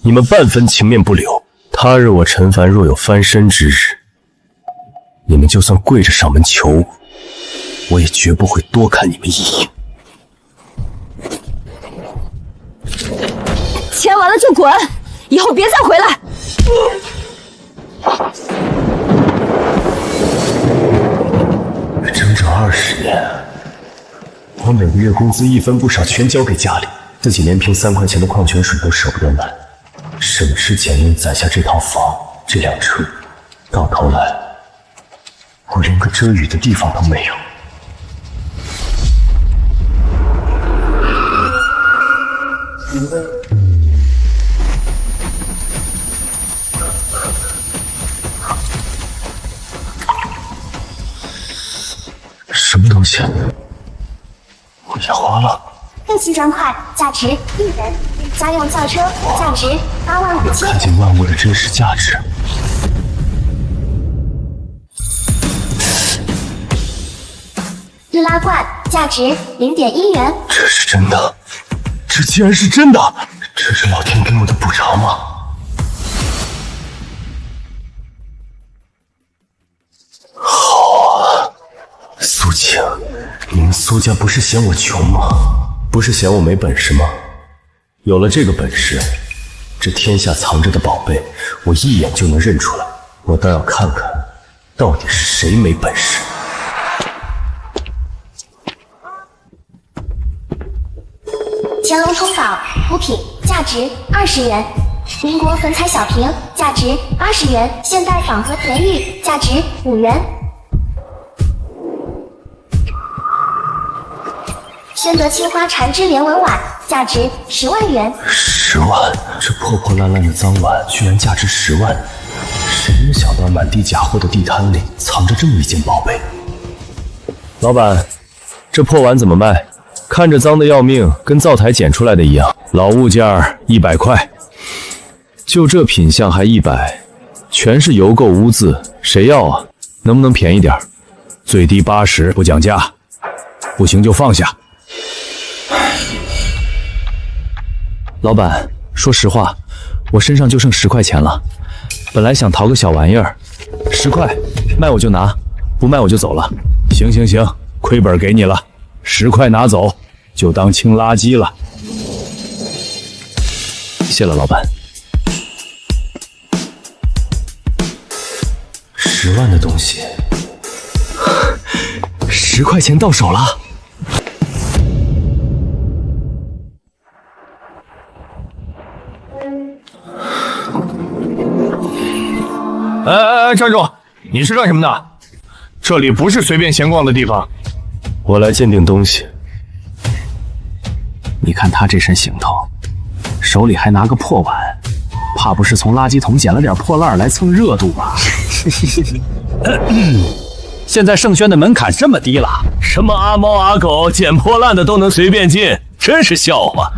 你们半分情面不留。他日我陈凡若有翻身之日，你们就算跪着上门求我，我也绝不会多看你们一眼。签完了就滚，以后别再回来。整整20年，我每个月工资1分不少全交给家里，自己连瓶3块钱的矿泉水都舍不得买，省吃俭用攒下这套房、这辆车，到头来我连个遮雨的地方都没有。什么东西？我眼花了。废弃砖块价值1元，家用轿车价值8万5千。看见万物的真实价值。易拉罐价值0.1元。这是真的，这竟然是真的！这是老天给我的补偿吗？好啊，苏晴，你们苏家不是嫌我穷吗？不是嫌我没本事吗？有了这个本事，这天下藏着的宝贝，我一眼就能认出来。我倒要看看，到底是谁没本事。乾隆通宝补品价值20元，民国粉彩小瓶价值80元，现代仿和田玉价值5元。宣德青花缠枝连纹碗价值10万元。10万？这破破烂烂的脏碗居然价值10万？谁能想到满地假货的地摊里藏着这么一件宝贝？老板，这破碗怎么卖？看着脏的要命，跟灶台捡出来的一样。老物件100块，就这品相还100，全是油垢污渍，谁要啊？能不能便宜点？最低80，不讲价，不行就放下。老板，说实话，我身上就剩10块钱了，本来想淘个小玩意儿，10块，卖我就拿，不卖我就走了。行行行，亏本给你了，10块拿走，就当清垃圾了。谢了，老板。10万的东西，10块钱到手了。哎，站住！你是干什么的？这里不是随便闲逛的地方。我来鉴定东西。你看他这身行头，手里还拿个破碗，怕不是从垃圾桶捡了点破烂来蹭热度吧？现在盛轩的门槛这么低了，什么阿猫阿狗捡破烂的都能随便进，真是笑话。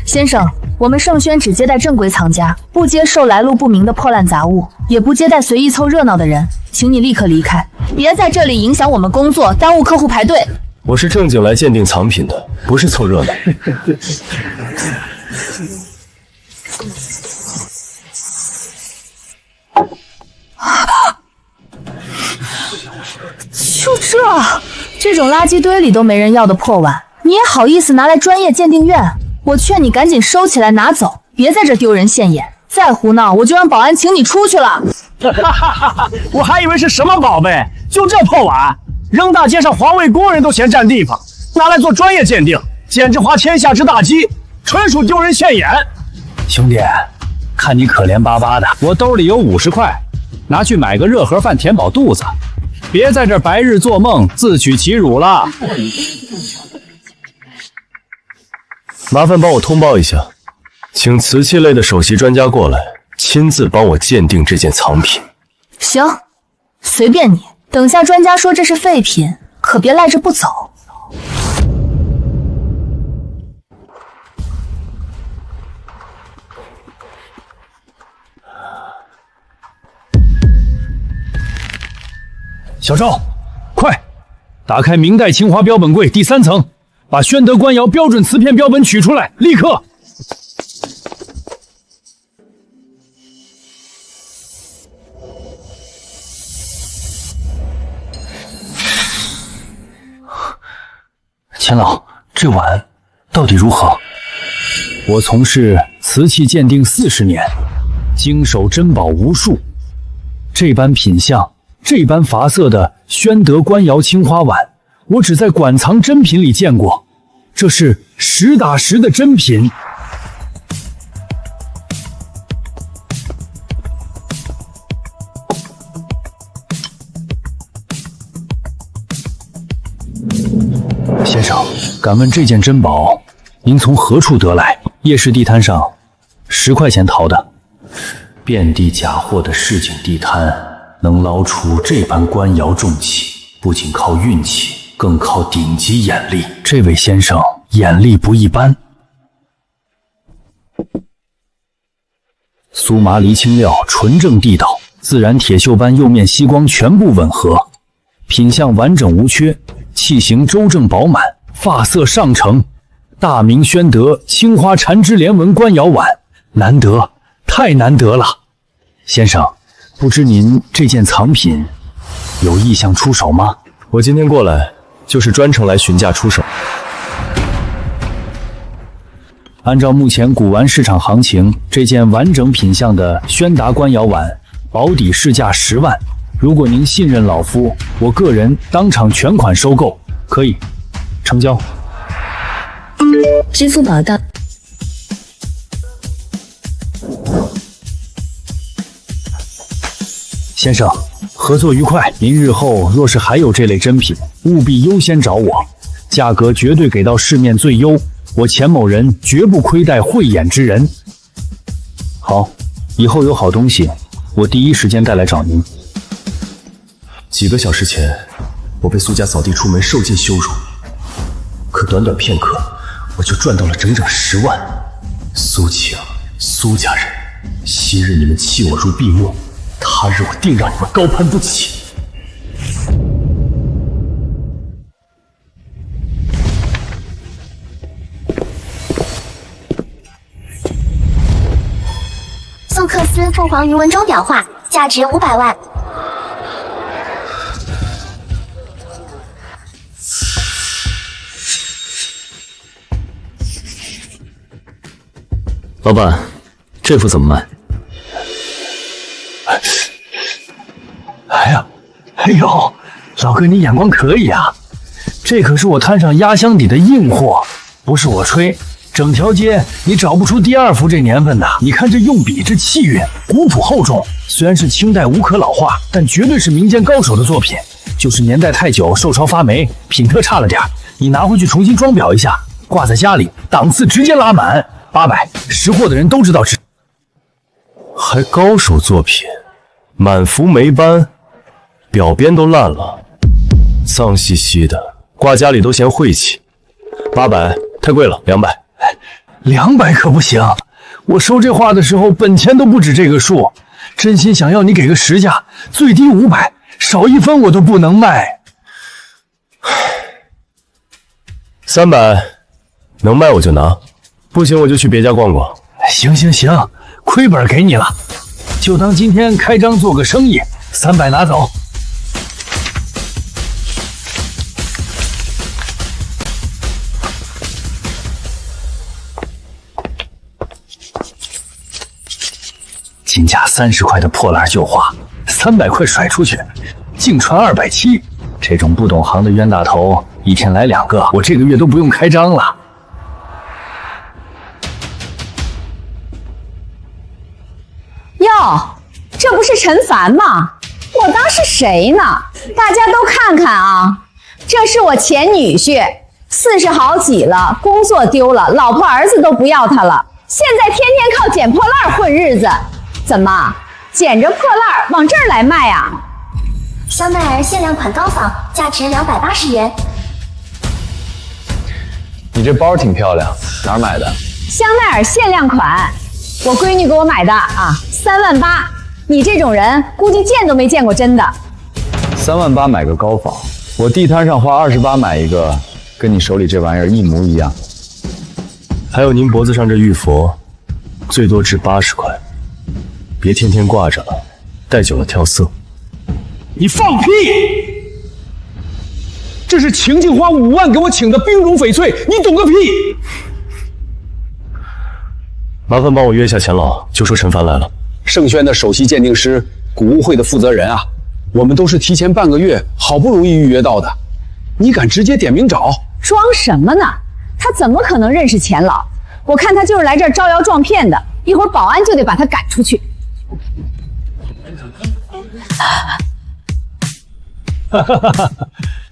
先生，我们盛轩只接待正规藏家，不接受来路不明的破烂杂物，也不接待随意凑热闹的人，请你立刻离开，别在这里影响我们工作，耽误客户排队。我是正经来鉴定藏品的，不是凑热闹。就这种垃圾堆里都没人要的破碗，你也好意思拿来专业鉴定院？我劝你赶紧收起来拿走，别在这丢人现眼。再胡闹，我就让保安请你出去了。我还以为是什么宝贝，就这破碗，扔大街上环卫工人都嫌占地方，拿来做专业鉴定，简直滑天下之大稽，纯属丢人现眼。兄弟，看你可怜巴巴的，我兜里有50块，拿去买个热盒饭填饱肚子，别在这白日做梦自取其辱了。麻烦帮我通报一下，请瓷器类的首席专家过来，亲自帮我鉴定这件藏品。行，随便你。等下专家说这是废品，可别赖着不走。小赵，快，打开明代青花标本柜第3层，把宣德官窑标准瓷片标本取出来，立刻！钱老，这碗到底如何？我从事瓷器鉴定40年，经手珍宝无数。这般品相、这般发色的宣德官窑青花碗，我只在馆藏珍品里见过，这是实打实的珍品。先生，敢问这件珍宝，您从何处得来？夜市地摊上10块钱淘的。遍地假货的市井地摊，能捞出这般官窑重器，不仅靠运气，更靠顶级眼力。这位先生眼力不一般。苏麻离青料纯正地道，自然铁锈般釉面吸光全部吻合，品相完整无缺，器型周正饱满，发色上乘。大明宣德青花缠枝连纹官窑碗，难得，太难得了。先生，不知您这件藏品有意向出手吗？我今天过来就是专程来询价出手。按照目前古玩市场行情，这件完整品相的宣达官窑碗保底市价10万。如果您信任老夫，我个人当场全款收购，可以成交。支付宝到。先生，合作愉快。您日后若是还有这类珍品，务必优先找我，价格绝对给到市面最优。我钱某人绝不亏待慧眼之人。好，以后有好东西，我第一时间带来找您。几个小时前，我被苏家扫地出门，受尽羞辱，可短短片刻，我就赚到了整整10万。苏晴，苏家人，昔日你们弃我如敝履，他日我定让你们高攀不起。宋克斯凤凰鱼纹钟裱画，价值500万。老板，这幅怎么卖？哎呦，老哥你眼光可以啊！这可是我摊上压箱底的硬货，不是我吹，整条街你找不出第2幅这年份的。你看这用笔，这气韵古朴厚重，虽然是清代无可老化，但绝对是民间高手的作品。就是年代太久，受潮发霉，品特差了点，你拿回去重新装裱一下，挂在家里，档次直接拉满。800，识货的人都知道值。还高手作品，满幅霉斑，表边都烂了，脏兮兮的，挂家里都嫌晦气。800太贵了，200。200可不行，我收这画的时候本钱都不止这个数，真心想要你给个实价，最低500，少1分我都不能卖。300，能卖我就拿，不行我就去别家逛逛。行，亏本给你了，就当今天开张做个生意，300拿走。金价30块的破烂旧画，300块甩出去，净赚270。这种不懂行的冤大头，一天来2个，我这个月都不用开张了。哟，这不是陈凡吗？我当是谁呢？大家都看看啊，这是我前女婿，40好几了，工作丢了，老婆儿子都不要他了，现在天天靠捡破烂混日子。怎么捡着破烂往这儿来卖啊？香奈儿限量款高仿，价值280元。你这包挺漂亮，哪儿买的？香奈儿限量款，我闺女给我买的啊，3万8。你这种人估计见都没见过真的。3万8买个高仿，我地摊上花28买一个，跟你手里这玩意儿一模一样。还有您脖子上这玉佛，最多值80块，别天天挂着了，戴久了跳色。你放屁！这是秦静花5万给我请的冰溶翡翠，你懂个屁！麻烦帮我约一下钱老，就说陈凡来了。盛轩的首席鉴定师，古物会的负责人啊，我们都是提前半个月好不容易预约到的，你敢直接点名找？装什么呢？他怎么可能认识钱老？我看他就是来这儿招摇撞骗的，一会儿保安就得把他赶出去。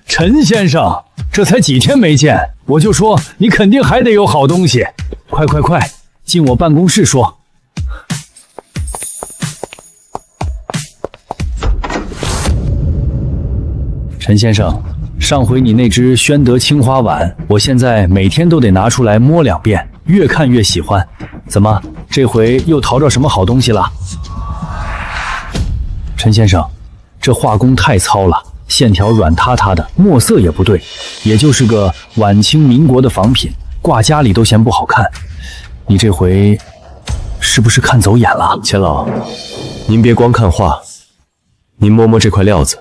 陈先生，这才几天没见，我就说你肯定还得有好东西，快，进我办公室说。陈先生，上回你那只宣德青花碗，我现在每天都得拿出来摸2遍，越看越喜欢。怎么，这回又淘着什么好东西了？陈先生，这画工太糙了，线条软塌塌的，墨色也不对，也就是个晚清民国的仿品，挂家里都嫌不好看。你这回是不是看走眼了？钱老，您别光看画，您摸摸这块料子。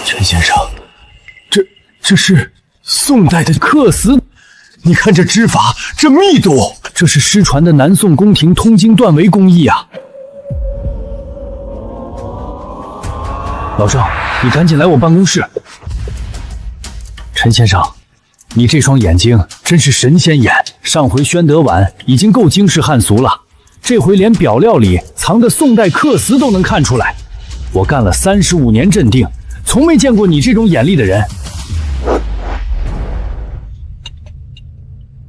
陈先生，这是宋代的缂丝，你看这织法，这密度，这是失传的南宋宫廷通经断围工艺啊！老赵，你赶紧来我办公室。陈先生，你这双眼睛真是神仙眼，上回宣德碗已经够惊世骇俗了，这回连表料里藏的宋代缂丝都能看出来。我干了35年镇定，从没见过你这种眼力的人。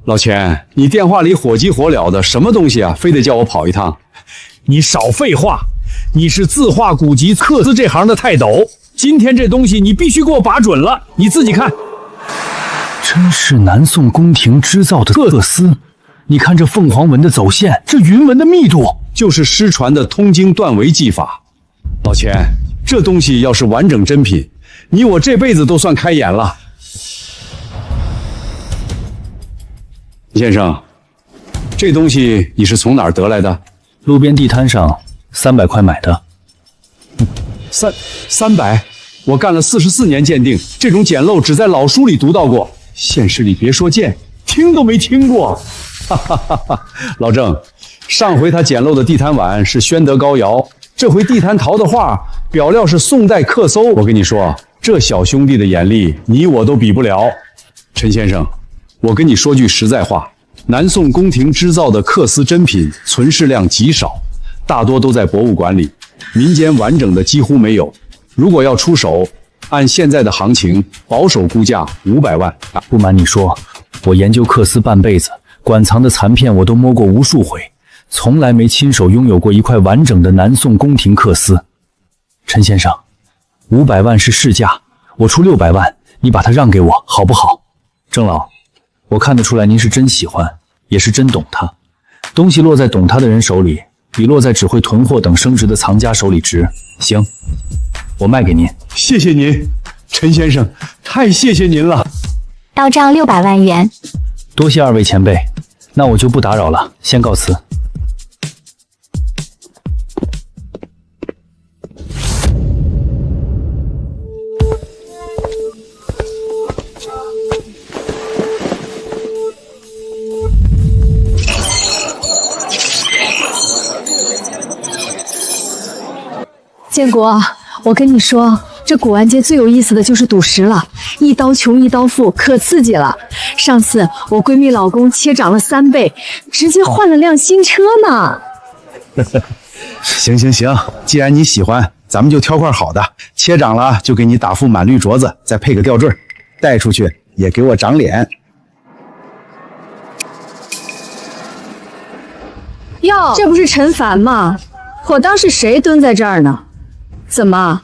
老钱，你电话里火急火燎的，什么东西啊？非得叫我跑一趟？你少废话，你是字画古籍缂丝这行的泰斗，今天这东西你必须给我把准了，你自己看。真是南宋宫廷织造的缂丝，你看这凤凰纹的走线，这云纹的密度，就是失传的通经断围技法。老钱，这东西要是完整真品，你我这辈子都算开眼了。先生，这东西你是从哪儿得来的？路边地摊上300块买的。300？我干了44年鉴定，这种简陋只在老书里读到过，现实里别说见，听都没听过。哈哈哈哈！老郑，上回他简陋的地摊碗是宣德高窑，这回地摊淘的画表料是宋代缂搜。我跟你说，这小兄弟的眼力，你我都比不了。陈先生，我跟你说句实在话，南宋宫廷织造的缂丝真品存世量极少，大多都在博物馆里，民间完整的几乎没有。如果要出手，按现在的行情，保守估价500万。不瞒你说，我研究缂丝半辈子，馆藏的残片我都摸过无数回，从来没亲手拥有过一块完整的南宋宫廷缂丝。陈先生，500万是市价，我出600万，你把它让给我，好不好？郑老，我看得出来您是真喜欢，也是真懂它。东西落在懂它的人手里，比落在只会囤货等升值的藏家手里值。行，我卖给您。谢谢您，陈先生，太谢谢您了。到账600万元。多谢2位前辈，那我就不打扰了，先告辞。建国，我跟你说，这古玩街最有意思的就是赌石了，一刀穷一刀富，可刺激了。上次我闺蜜老公切涨了3倍，直接换了辆新车呢。行，既然你喜欢，咱们就挑块好的，切涨了就给你打副满绿镯子，再配个吊坠，带出去也给我长脸。哟，这不是陈凡吗？我当是谁蹲在这儿呢？怎么，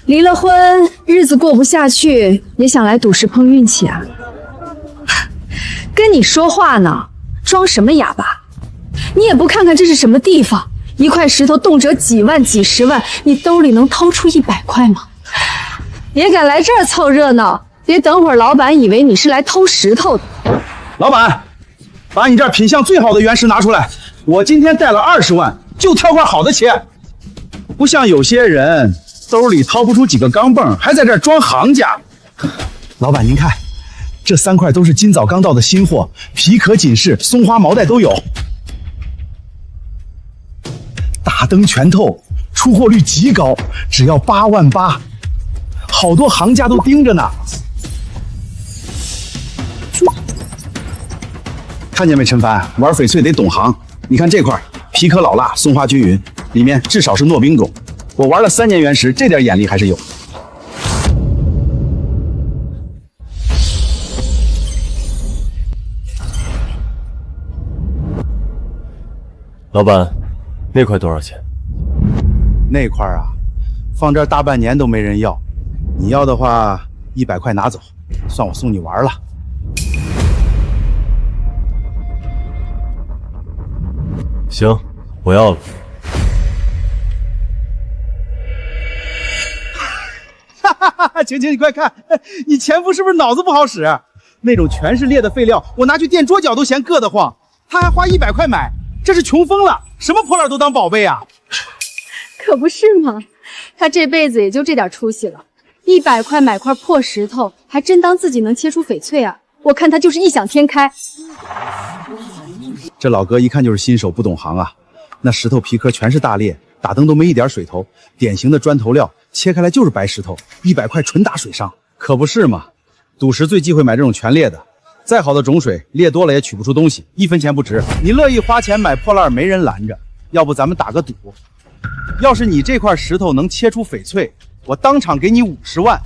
离了婚，日子过不下去，也想来赌石碰运气啊？跟你说话呢，装什么哑巴？你也不看看这是什么地方，一块石头动辄几万、几十万，你兜里能掏出100块吗？也敢来这儿凑热闹，别等会儿老板以为你是来偷石头的。老板，把你这儿品相最好的原石拿出来，我今天带了20万，就挑块好的切。不像有些人兜里掏不出几个钢镚，还在这儿装行家。老板您看，这3块都是今早刚到的新货，皮壳、锦饰、松花、毛带都有，大灯全透，出货率极高，只要8万8，好多行家都盯着呢。看见没，陈凡，玩翡翠得懂行。你看这块皮壳老辣，松花均匀，里面至少是糯冰种。我玩了3年原石，这点眼力还是有。老板，那块多少钱？那块啊，放这儿大半年都没人要，你要的话100块拿走，算我送你玩了。行，我要了。晴晴，你快看，你前夫是不是脑子不好使？那种全是裂的废料，我拿去垫桌角都嫌硌得慌，他还花100块买，这是穷疯了！什么破烂都当宝贝啊！可不是吗？他这辈子也就这点出息了，100块买块破石头，还真当自己能切出翡翠啊！我看他就是异想天开。这老哥一看就是新手，不懂行啊！那石头皮壳全是大裂，打灯都没一点水头，典型的砖头料，切开来就是白石头，100块纯打水伤，可不是嘛？赌石最忌讳买这种全裂的，再好的种水，裂多了也取不出东西，1分钱不值。你乐意花钱买破烂，没人拦着。要不咱们打个赌，要是你这块石头能切出翡翠，我当场给你50万；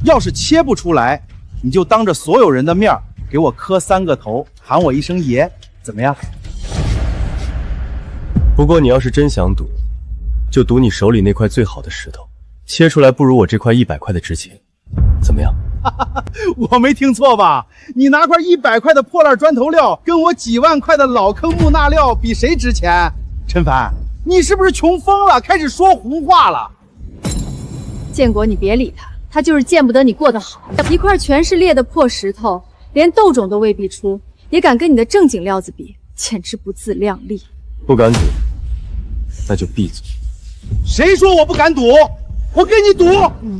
要是切不出来，你就当着所有人的面给我磕3个头，喊我一声爷，怎么样？不过你要是真想赌，就赌你手里那块最好的石头，切出来不如我这块100块的值钱，怎么样？我没听错吧？你拿块100块的破烂砖头料，跟我几万块的老坑木纳料比谁值钱？陈凡，你是不是穷疯了，开始说胡话了？建国，你别理他，他就是见不得你过得好。一块全是裂的破石头，连豆种都未必出，也敢跟你的正经料子比，简直不自量力。不敢赌，那就闭嘴。谁说我不敢赌？我跟你赌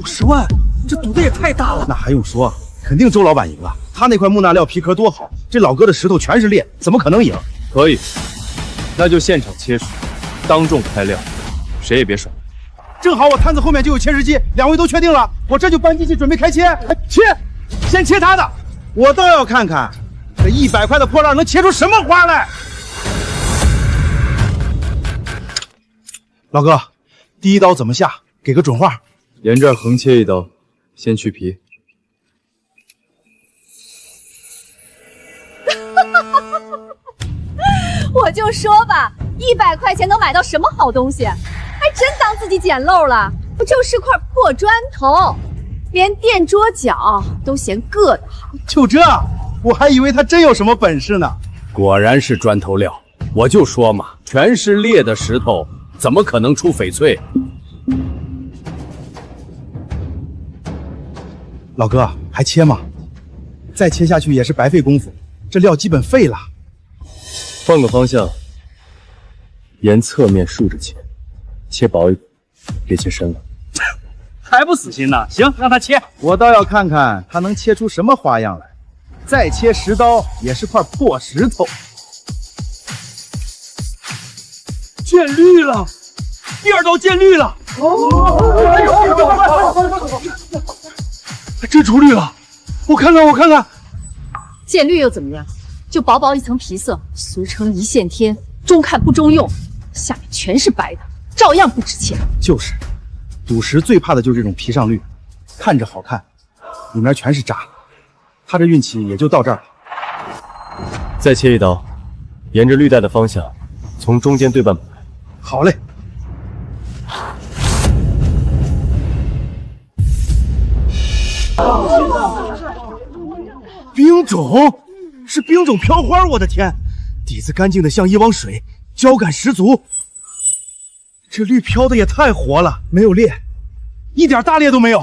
50万，这赌的也太大了。那还用说？肯定周老板赢了。他那块木纳料皮壳多好，这老哥的石头全是裂，怎么可能赢？可以，那就现场切水，当众开料，谁也别耍。正好我摊子后面就有切石机，2位都确定了，我这就搬机器准备开切。切，先切他的，我倒要看看这100块的破烂能切出什么花来。老哥，第一刀怎么下？给个准话。沿这儿横切1刀，先去皮。我就说吧，100块钱能买到什么好东西？还真当自己捡漏了。不就是块破砖头，连垫桌角都嫌硌得慌。就这，我还以为他真有什么本事呢。果然是砖头料，我就说嘛，全是裂的石头，怎么可能出翡翠？老哥，还切吗？再切下去也是白费功夫，这料基本废了。换个方向，沿侧面竖着切，切薄一点，别切深了。还不死心呢？行，让他切，我倒要看看他能切出什么花样来。再切10刀也是块破石头。见绿了，第2刀见绿了。真出绿了，我看看，我看看。见绿又怎么样？就薄薄一层皮色，俗称一线天，中看不中用，下面全是白的，照样不值钱。就是，赌石最怕的就是这种皮上绿，看着好看，里面全是渣。他这运气也就到这儿了。再切1刀，沿着绿带的方向，从中间对半补来。好嘞。冰种是冰种飘花，我的天，底子干净的像一汪水，胶感十足。这绿飘的也太活了，没有裂，一点大裂都没有。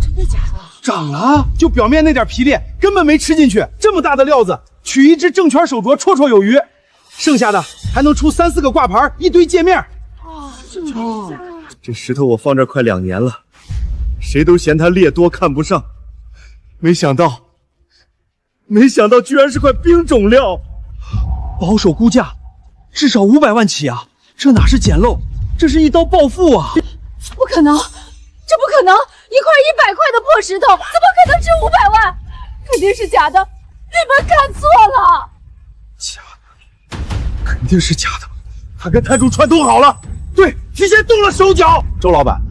真的假的？长了，就表面那点皮裂根本没吃进去。这么大的料子，取一只正圈手镯绰绰有余，剩下的还能出3、4个挂牌，一堆界面。这石头我放这快2年了，谁都嫌它裂多看不上，没想到居然是块冰种料，保守估价至少500万起啊！这哪是捡漏，这是一刀暴富啊！不可能，这不可能！一块100块的破石头，怎么可能值500万？肯定是假的，你们看错了。假的，肯定是假的。他跟摊主串通好了，对，提前动了手脚。周老板，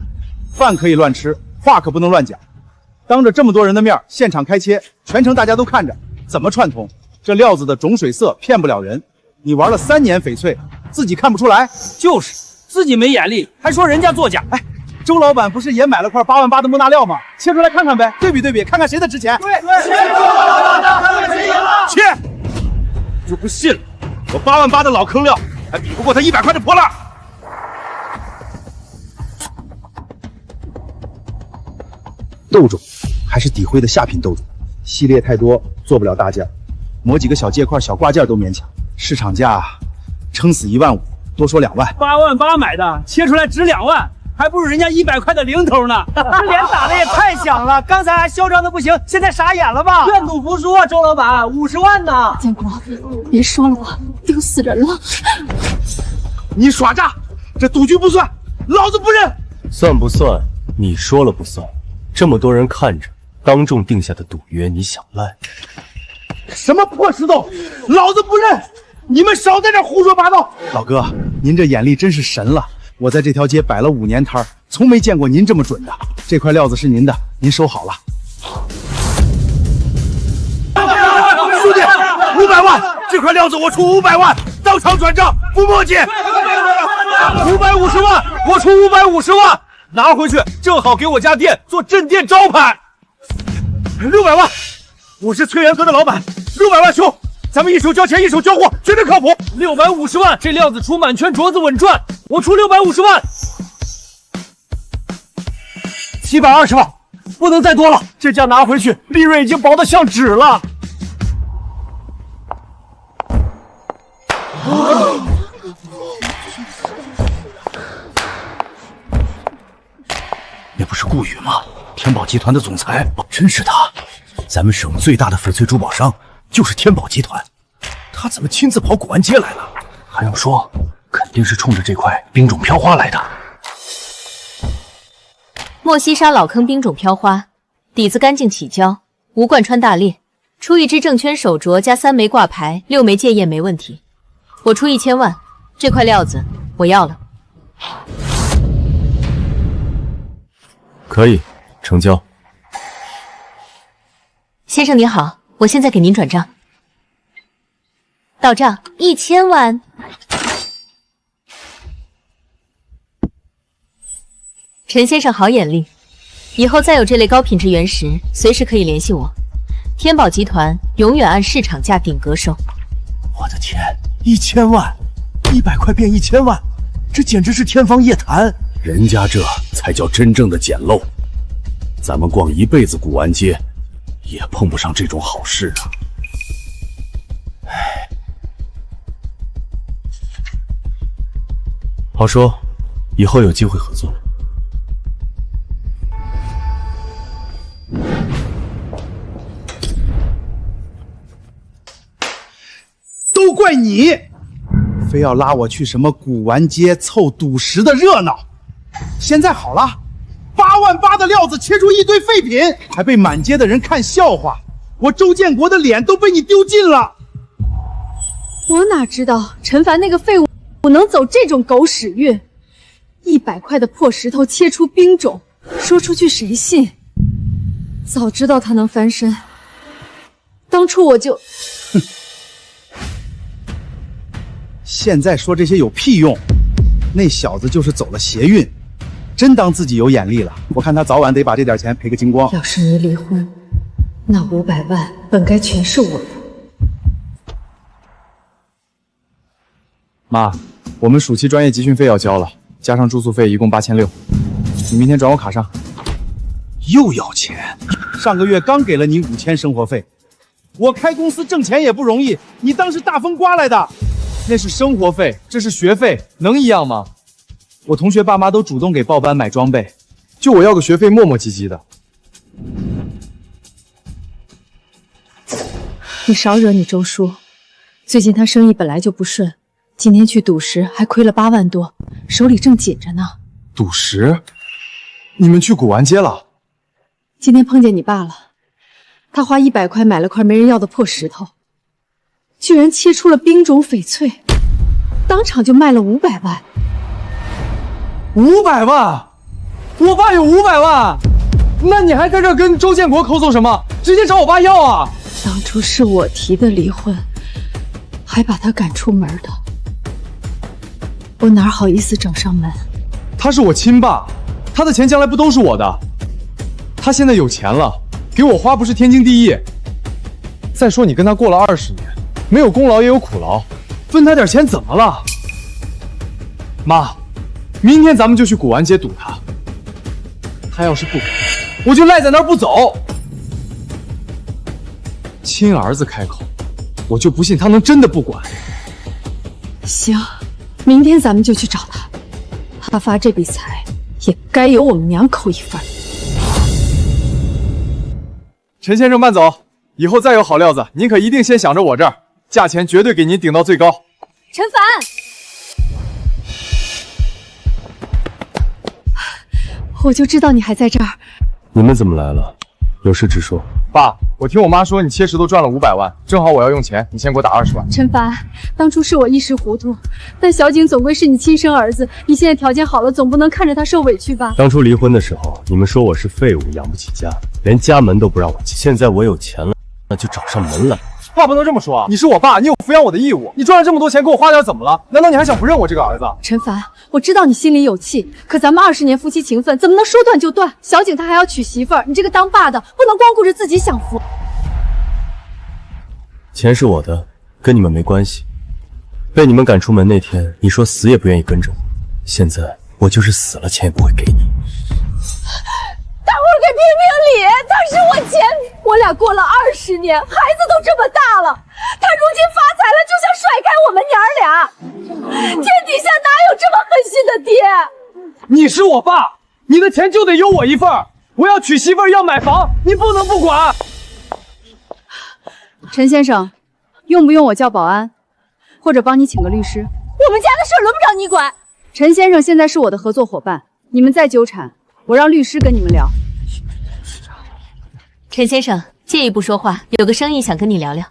饭可以乱吃，话可不能乱讲。当着这么多人的面，现场开切，全程大家都看着，怎么串通？这料子的种水色骗不了人。你玩了3年翡翠，自己看不出来？就是自己没眼力，还说人家作假。哎，周老板不是也买了块8万8的莫纳料吗？切出来看看呗，对比对比，看看谁的值钱。对，切！就不信了，我8万8的老坑料还比不过他100块的破烂。豆种还是底灰的下品豆种，系列太多做不了大件，磨几个小借块、小挂件都勉强。市场价撑死1万5，多说2万。8万8买的，切出来值2万，还不如人家100块的零头呢。这脸打的也太响了，刚才还嚣张的不行，现在傻眼了吧？愿赌服输啊，周老板，50万呢！建国，别说了我，丢死人了！你耍诈，这赌局不算，老子不认。算不算？你说了不算。这么多人看着，当众定下的赌约，你想赖？什么破石头，老子不认！你们少在这胡说八道！老哥，您这眼力真是神了。我在这条街摆了5年摊，从没见过您这么准的。这块料子是您的，您收好了。兄弟，500万！这块料子我出500万，当场转账，不墨迹。550万，我出550万，拿回去正好给我家店做镇店招牌。600万，我是崔元科的老板，600万兄，咱们一手交钱一手交货，绝对靠谱。650万，这料子出满圈镯子稳赚，我出650万。720万，不能再多了，这价拿回去，利润已经薄得像纸了。那不是顾宇吗？天宝集团的总裁，真是他！咱们省最大的翡翠珠宝商就是天宝集团，他怎么亲自跑古玩街来了？还用说，肯定是冲着这块冰种飘花来的。莫西沙老坑冰种飘花，底子干净起胶，无贯穿大裂，出一只正圈手镯加3枚挂牌，6枚戒叶没问题。我出1000万，这块料子我要了。可以，成交。先生您好，我现在给您转账。到账1000万。陈先生好眼力，以后再有这类高品质原石，随时可以联系我。天宝集团永远按市场价顶格收。我的天，1000万，100块变1000万，这简直是天方夜谭。人家这才叫真正的捡漏，咱们逛一辈子古玩街，也碰不上这种好事啊！唉，好说，以后有机会合作。都怪你，非要拉我去什么古玩街凑赌石的热闹。现在好了，8万8的料子切出一堆废品，还被满街的人看笑话，我周建国的脸都被你丢尽了。我哪知道陈凡那个废物能走这种狗屎运？100块的破石头切出冰种，说出去谁信？早知道他能翻身，当初我就……哼，现在说这些有屁用？那小子就是走了邪运，真当自己有眼力了。我看他早晚得把这点钱赔个精光。要是你离婚，那500万本该全是我的。妈，我们暑期专业集训费要交了，加上住宿费一共8600，你明天转我卡上。又要钱？上个月刚给了你5000生活费。我开公司挣钱也不容易，你当是大风刮来的？那是生活费，这是学费，能一样吗？我同学爸妈都主动给报班买装备，就我要个学费磨磨唧唧的。你少惹你周叔，最近他生意本来就不顺，今天去赌石还亏了8万多，手里正紧着呢。赌石？你们去古玩街了？今天碰见你爸了，他花100块买了块没人要的破石头，居然切出了冰种翡翠，当场就卖了500万。500万？我爸有500万？那你还在这跟周建国抠搜什么？直接找我爸要啊！当初是我提的离婚，还把他赶出门的，我哪好意思整上门？他是我亲爸，他的钱将来不都是我的？他现在有钱了，给我花不是天经地义。再说你跟他过了20年，没有功劳也有苦劳，分他点钱怎么了？妈，明天咱们就去古玩街堵他。他要是不给，我就赖在那儿不走。亲儿子开口，我就不信他能真的不管。行，明天咱们就去找他。他发这笔财，也该有我们2口一份。陈先生慢走，以后再有好料子，您可一定先想着我这儿，价钱绝对给您顶到最高。陈凡，我就知道你还在这儿。你们怎么来了？有事直说。爸，我听我妈说你切石头赚了500万，正好我要用钱，你先给我打20万。陈凡，当初是我一时糊涂，但小景总归是你亲生儿子，你现在条件好了，总不能看着他受委屈吧？当初离婚的时候，你们说我是废物，养不起家，连家门都不让我进。现在我有钱了，那就找上门来。话不能这么说啊！你是我爸，你有抚养我的义务。你赚了这么多钱，给我花点怎么了？难道你还想不认我这个儿子？陈凡，我知道你心里有气，可咱们20年夫妻情分，怎么能说断就断？小景他还要娶媳妇儿，你这个当爸的不能光顾着自己享福。钱是我的，跟你们没关系。被你们赶出门那天，你说死也不愿意跟着我，现在我就是死了，钱也不会给你。大伙儿给评评理，他是我前女，我俩过了20年，孩子都这么大了，他如今发财了，就想甩开我们娘俩，天底下哪有这么狠心的爹？你是我爸，你的钱就得有我一份儿。我要娶媳妇儿，要买房，你不能不管。陈先生，用不用我叫保安，或者帮你请个律师？我们家的事轮不着你管。陈先生现在是我的合作伙伴，你们再纠缠，我让律师跟你们聊。陈先生，借一步说话，有个生意想跟你聊聊。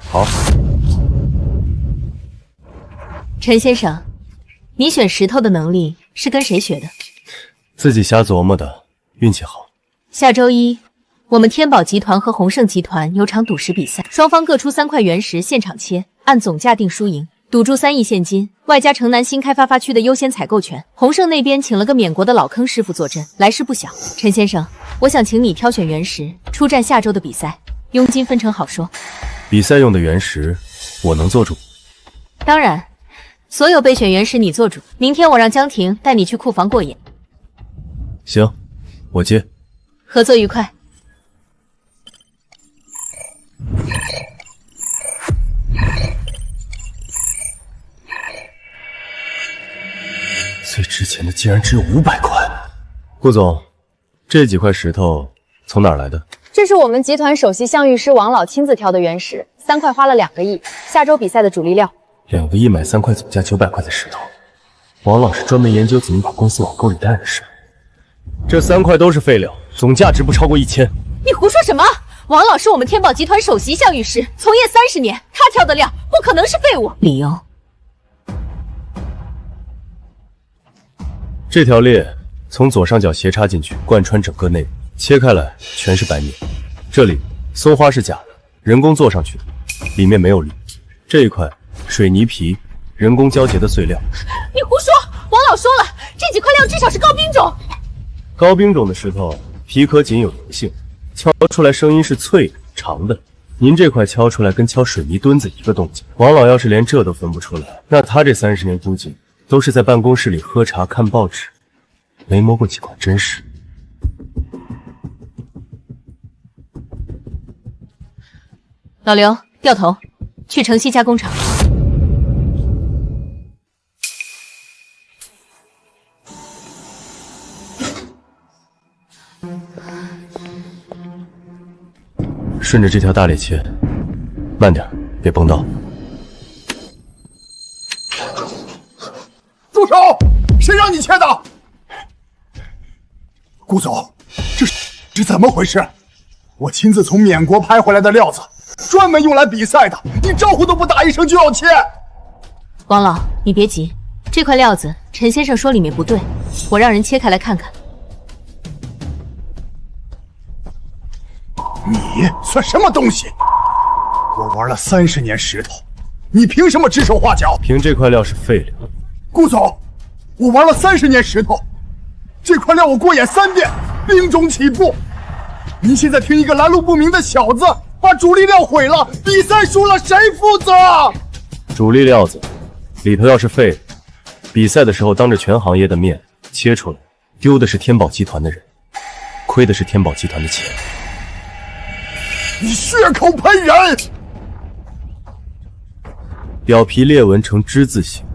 好。陈先生，你选石头的能力是跟谁学的？自己瞎琢磨的，运气好。下周一，我们天宝集团和宏盛集团有场赌石比赛，双方各出3块原石，现场切，按总价定输赢。赌注3亿现金，外加城南新开发区的优先采购权。宏盛那边请了个缅国的老坑师傅坐镇，来势不小。陈先生，我想请你挑选原石，出战下周的比赛，佣金分成好说。比赛用的原石，我能做主。当然，所有备选原石你做主。明天我让江婷带你去库房过眼。行，我接。合作愉快。最值钱的竟然只有500块。顾总，这几块石头从哪儿来的？这是我们集团首席相玉师王老亲自挑的原石，3块花了2个亿，下周比赛的主力料。2个亿买3块总价900块的石头，王老是专门研究怎么把公司往沟里带的事。这3块都是废料，总价值不超过1000。你胡说什么？王老是我们天宝集团首席相玉师，从业30年，他挑的料不可能是废物。理由？这条裂从左上角斜插进去，贯穿整个内部，切开来全是白面。这里松花是假的，人工做上去的，里面没有绿。这一块水泥皮，人工胶结的碎料。你胡说！王老说了，这几块料至少是高冰种。高冰种的石头皮壳仅有银性，敲出来声音是脆的、长的，您这块敲出来跟敲水泥墩子一个动静。王老要是连这都分不出来，那他这30年估计都是在办公室里喝茶看报纸，没摸过几块真实。老刘，掉头，去城西加工厂。顺着这条大裂切，慢点，别崩到。住手！谁让你切的？顾总，这是怎么回事？我亲自从缅国拍回来的料子，专门用来比赛的，你招呼都不打一声就要切？王老，你别急，这块料子陈先生说里面不对，我让人切开来看看。你算什么东西？我玩了30年石头，你凭什么指手画脚？凭这块料是废料。顾总，我玩了30年石头，这块料我过眼3遍，兵种起步。您现在听一个来路不明的小子把主力料毁了，比赛输了谁负责？主力料子里头要是废了，比赛的时候当着全行业的面切出来，丢的是天宝集团的人，亏的是天宝集团的钱。你血口喷人！表皮裂纹呈之字形，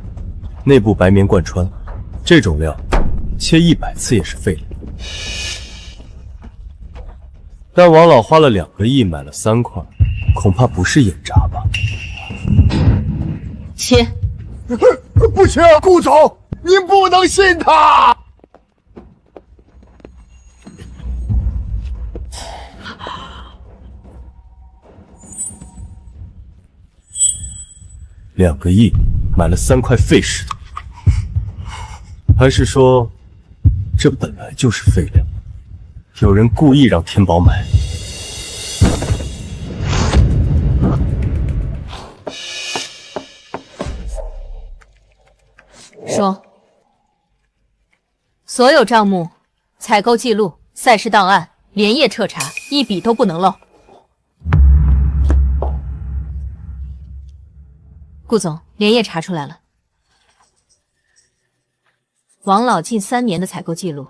内部白棉贯穿，这种料切100次也是废料。但王老花了2个亿买了3块，恐怕不是眼渣吧？切！不行，顾总，您不能信他。2个亿买了3块废石头，还是说这本来就是废料？有人故意让天宝买？说，所有账目、采购记录、赛事档案连夜彻查，一笔都不能漏。顾总，连夜查出来了，王老近3年的采购记录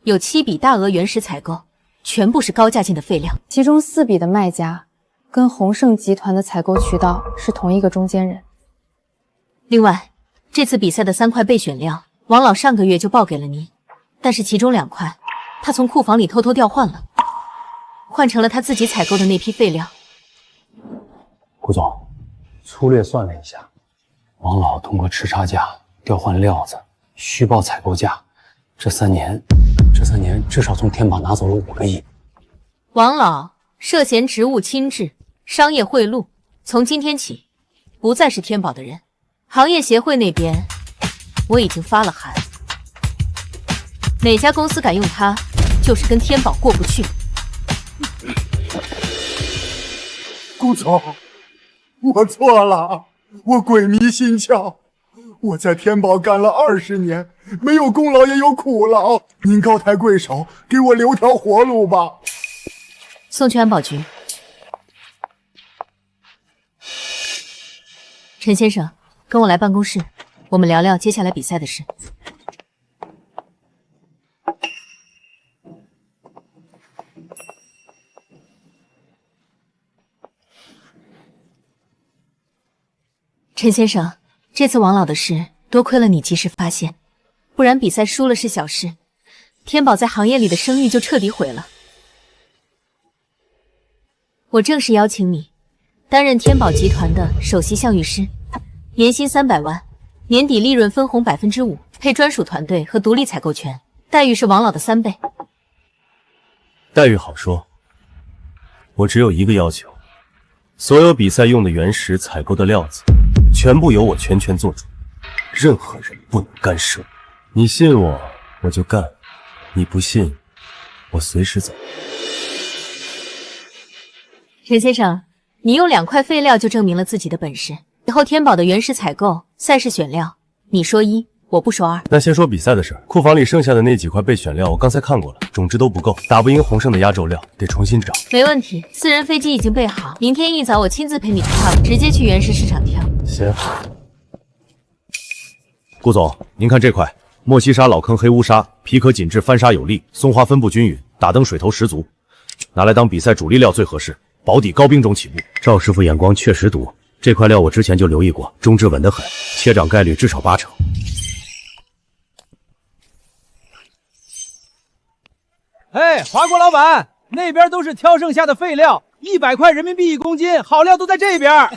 有7笔大额原石采购，全部是高价进的废料，其中4笔的卖家跟宏盛集团的采购渠道是同一个中间人。另外，这次比赛的3块备选料，王老上个月就报给了您，但是其中2块他从库房里偷偷调换了，换成了他自己采购的那批废料。顾总，粗略算了一下，王老通过吃差价调换料子，虚报采购价，这3年至少从天宝拿走了5个亿。王老涉嫌职务侵治、商业贿赂，从今天起不再是天宝的人。行业协会那边我已经发了函，哪家公司敢用他，就是跟天宝过不去。顾总，我错了，我鬼迷心窍。我在天宝干了20年，没有功劳也有苦劳，您高抬贵手，给我留条活路吧。送去安保局。陈先生，跟我来办公室，我们聊聊接下来比赛的事。陈先生，这次王老的事多亏了你及时发现，不然比赛输了是小事，天宝在行业里的声誉就彻底毁了。我正式邀请你担任天宝集团的首席项羽师，年薪300万，年底利润分红5%，配专属团队和独立采购权，待遇是王老的3倍。待遇好说，我只有一个要求，所有比赛用的原石采购的料子，全部由我全权做主，任何人不能干涉。你信我，我就干；你不信，我随时走。陈先生，你用2块废料就证明了自己的本事，以后天宝的原石采购、赛事选料，你说一，我不说二。那先说比赛的事儿，库房里剩下的那几块备选料，我刚才看过了，种质都不够，打不赢宏盛的压轴料，得重新找。没问题，私人飞机已经备好，明天一早我亲自陪你出发，直接去原石市场挑。行。顾总，您看这块莫西沙老坑黑乌沙，皮壳紧致，翻砂有力，松花分布均匀，打灯水头十足，拿来当比赛主力料最合适，保底高冰种起步。赵师傅眼光确实毒，这块料我之前就留意过，中质稳得很，切掌概率至少80%。哎，华国老板，那边都是挑剩下的废料，100块人民币1公斤，好料都在这边。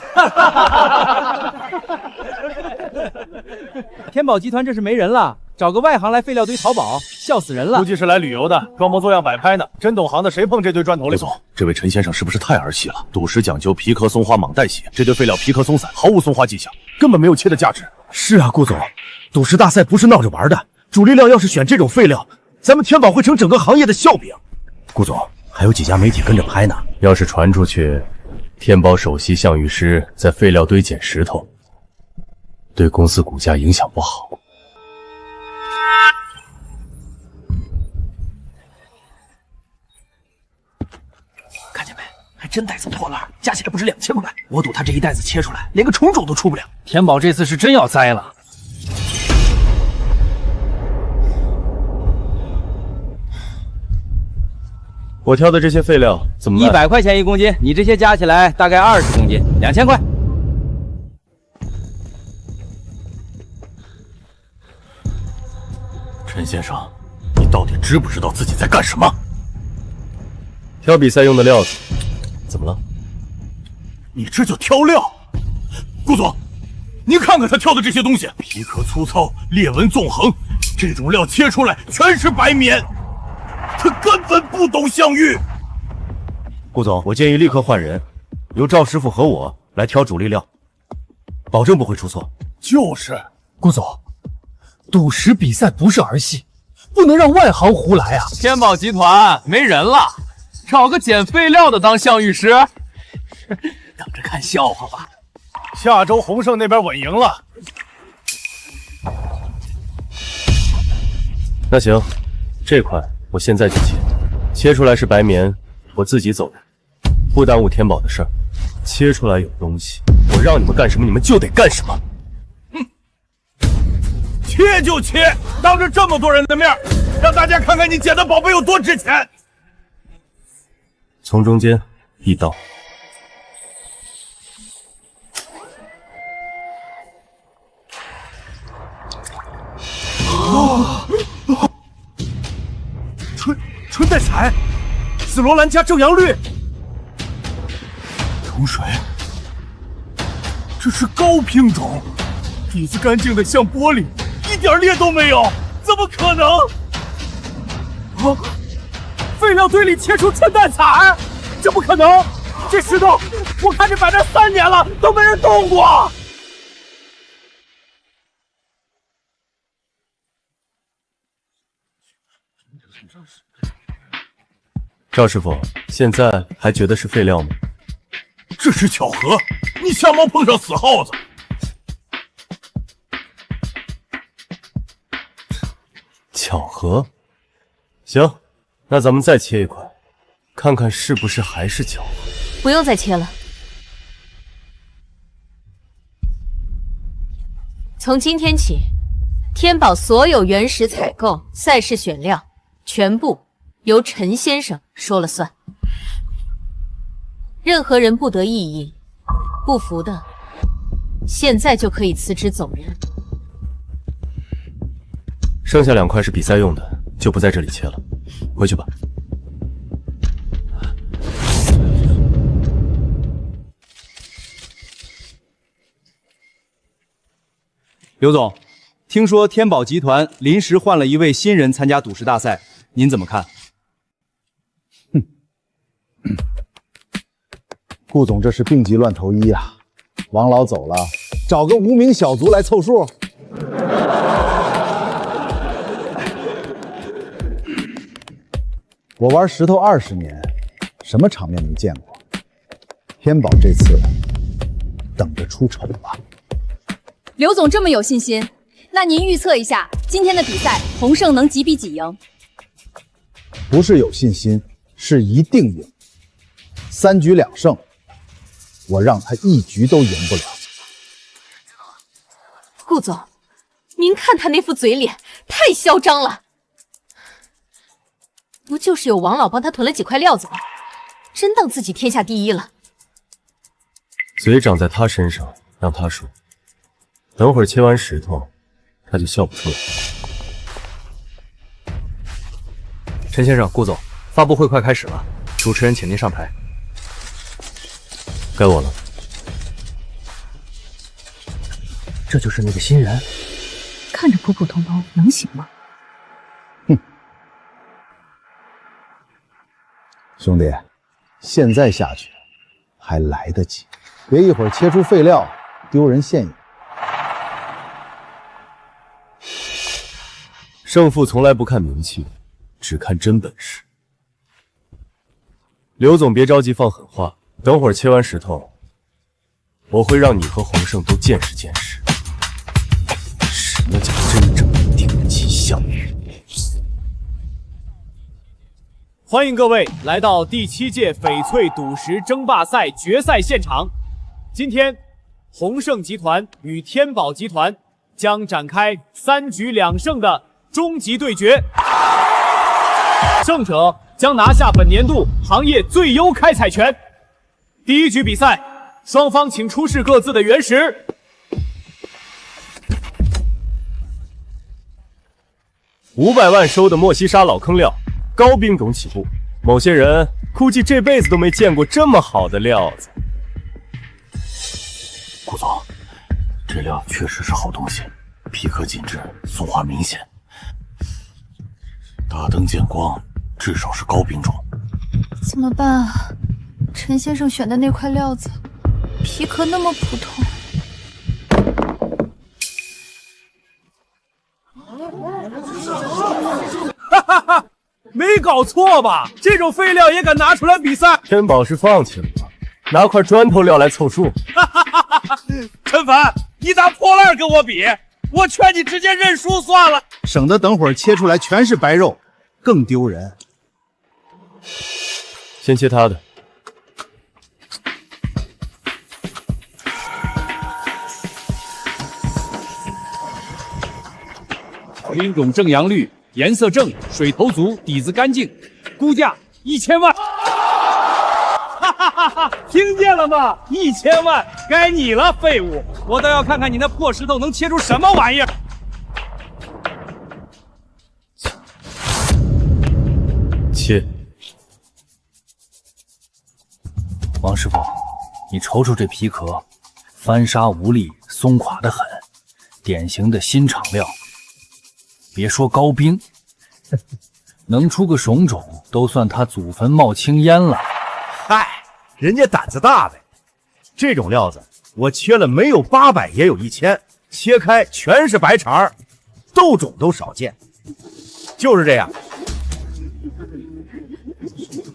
天宝集团这是没人了，找个外行来废料堆淘宝，笑死人了。估计是来旅游的，装模作样摆拍呢。真懂行的谁碰这堆砖头里？雷总，这位陈先生是不是太儿戏了？赌石讲究皮壳松花莽带血，这堆废料皮壳松散，毫无松花迹象，根本没有切的价值。是啊，顾总，赌石大赛不是闹着玩的，主力料要是选这种废料，咱们天宝会成整个行业的笑柄。顾总，还有几家媒体跟着拍呢，要是传出去，天宝首席项羽师在废料堆捡石头，对公司股价影响不好。看见没？还真带走破烂，加起来不止2000块。我赌他这一袋子切出来，连个虫种都出不了。天宝这次是真要栽了。我挑的这些废料怎么卖？100块钱1公斤，你这些加起来大概20公斤，2000块。陈先生，你到底知不知道自己在干什么？挑比赛用的料子，怎么了？你这就挑料？顾总，您看看他挑的这些东西，皮壳粗糙，裂纹纵横，这种料切出来全是白棉。他根本不懂项羽。顾总，我建议立刻换人，由赵师傅和我来挑主力料，保证不会出错。就是，顾总，赌石比赛不是儿戏，不能让外行胡来啊！天宝集团没人了，找个捡废料的当项羽师，等着看笑话吧。下周宏盛那边稳赢了。那行，这块我现在就切，切出来是白棉，我自己走人，不耽误天宝的事儿。切出来有东西，我让你们干什么，你们就得干什么。切就切，当着这么多人的面，让大家看看你捡的宝贝有多值钱。从中间一刀。春带彩，紫罗兰加正阳绿，土水，这是高品种，底子干净的像玻璃，一点裂都没有，怎么可能？啊！废料堆里切出春带彩，这不可能！这石头我看着摆这3年了，都没人动过。赵师傅，现在还觉得是废料吗？这是巧合，你瞎猫碰上死耗子。巧合？行，那咱们再切一块，看看是不是还是巧合。不用再切了。从今天起，天宝所有原石采购、赛事选料，全部由陈先生说了算。任何人不得异议，不服的，现在就可以辞职走人。剩下2块是比赛用的，就不在这里切了，回去吧。刘总，听说天宝集团临时换了一位新人参加赌石大赛，您怎么看？顾总这是病急乱投医啊！王老走了，找个无名小卒来凑数。我玩石头20年，什么场面没见过？天宝这次等着出丑吧。刘总这么有信心，那您预测一下今天的比赛，洪胜能几比几赢？不是有信心，是一定赢。3局2胜，我让他一局都赢不了。顾总，您看他那副嘴脸，太嚣张了。不就是有王老帮他囤了几块料子吗？真当自己天下第一了？嘴长在他身上，让他说。等会儿切完石头，他就笑不出来。陈先生、顾总，发布会快开始了，主持人请您上台。该我了。这就是那个新人，看着普普通通，能行吗？兄弟，现在下去还来得及，别一会儿切出废料，丢人现眼。胜负从来不看名气，只看真本事。刘总别着急放狠话，等会儿切完石头，我会让你和洪胜都见识见识，什么叫真正的顶级项目。欢迎各位来到第7届翡翠赌石争霸赛决赛现场。今天，洪胜集团与天宝集团将展开3局2胜的终极对决，胜者将拿下本年度行业最优开采权。第1局比赛，双方请出示各自的原石。500万收的莫西沙老坑料，高兵种起步。某些人估计这辈子都没见过这么好的料子。顾总，这料确实是好东西，皮革紧致，松化明显，大灯见光，至少是高兵种。怎么办啊？陈先生选的那块料子，皮壳那么普通。哈哈哈，没搞错吧？这种废料也敢拿出来比赛？天宝是放弃了吗？拿块砖头料来凑数？哈哈哈哈！陈凡，你拿破烂跟我比，我劝你直接认输算了，省得等会儿切出来全是白肉，更丢人。先切他的。品种正阳绿，颜色正，水头足，底子干净，估价1000万。哈哈哈哈！听见了吗？1000万，该你了，废物！我倒要看看你那破石头能切出什么玩意儿。切。王师傅，你瞅瞅这皮壳，翻砂无力，松垮得很，典型的新厂料。别说高冰，能出个种种，都算他祖坟冒青烟了。嗨，人家胆子大呗。这种料子，我切了没有800也有1000，切开全是白茬儿，豆种都少见。就是这样。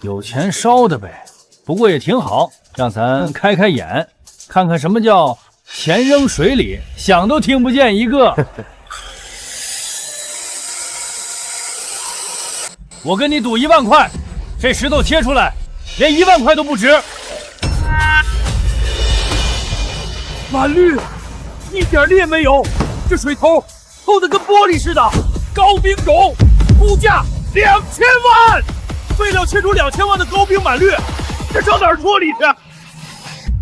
有钱烧的呗，不过也挺好，让咱开开眼，看看什么叫钱扔水里，想都听不见一个。我跟你赌1万块，这石头切出来连1万块都不值。满绿，一点裂没有，这水头透得跟玻璃似的，高冰种，估价2000万，废料切出2000万的高冰满绿，这上哪儿说理去？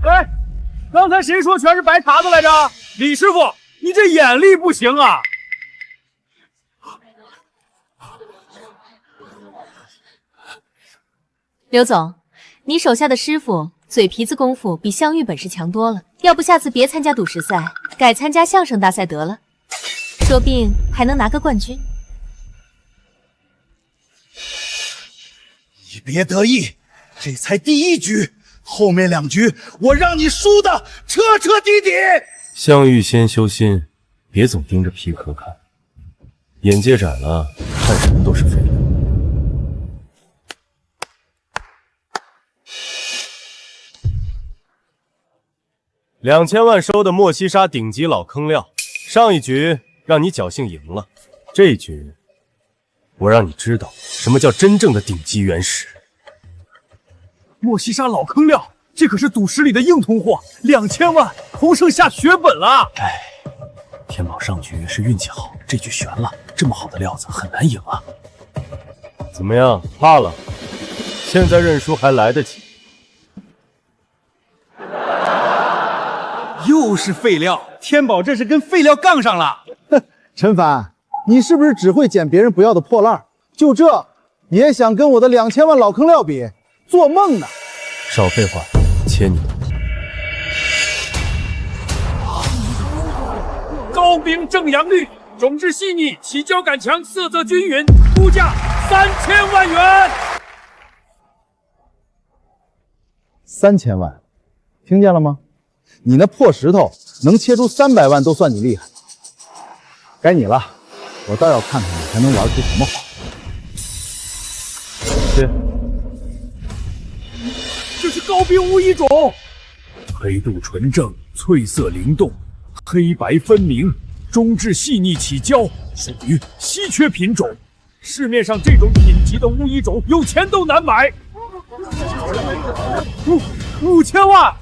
哎，刚才谁说全是白茬子来着？李师傅，你这眼力不行啊！刘总，你手下的师傅嘴皮子功夫比香玉本事强多了，要不下次别参加赌石赛，改参加相声大赛得了，说不定还能拿个冠军。你别得意，这才第1局，后面2局我让你输的彻彻底底。相遇先修心，别总盯着皮壳看，眼界窄了，看什么都是废料。2000万收的莫西沙顶级老坑料，上一局让你侥幸赢了。这一局，我让你知道什么叫真正的顶级原石。莫西沙老坑料，这可是赌石里的硬通货，2000万，洪胜下血本了。哎，天宝上局是运气好，这局悬了，这么好的料子很难赢啊。怎么样，怕了？现在认输还来得及。又是废料，天宝这是跟废料杠上了。哼，陈凡，你是不是只会捡别人不要的破烂？就这，也想跟我的2000万老坑料比？做梦呢！少废话，切你！高冰正阳绿，种质细腻，起胶感强，色泽均匀，估价3000万元。3000万，听见了吗？你那破石头能切出300万都算你厉害。该你了，我倒要看看你还能玩出什么花。切。这是高冰无一种，黑度纯正，翠色灵动，黑白分明，中质细腻起胶，属于稀缺品种。市面上这种品级的乌衣种，有钱都难买。5000万，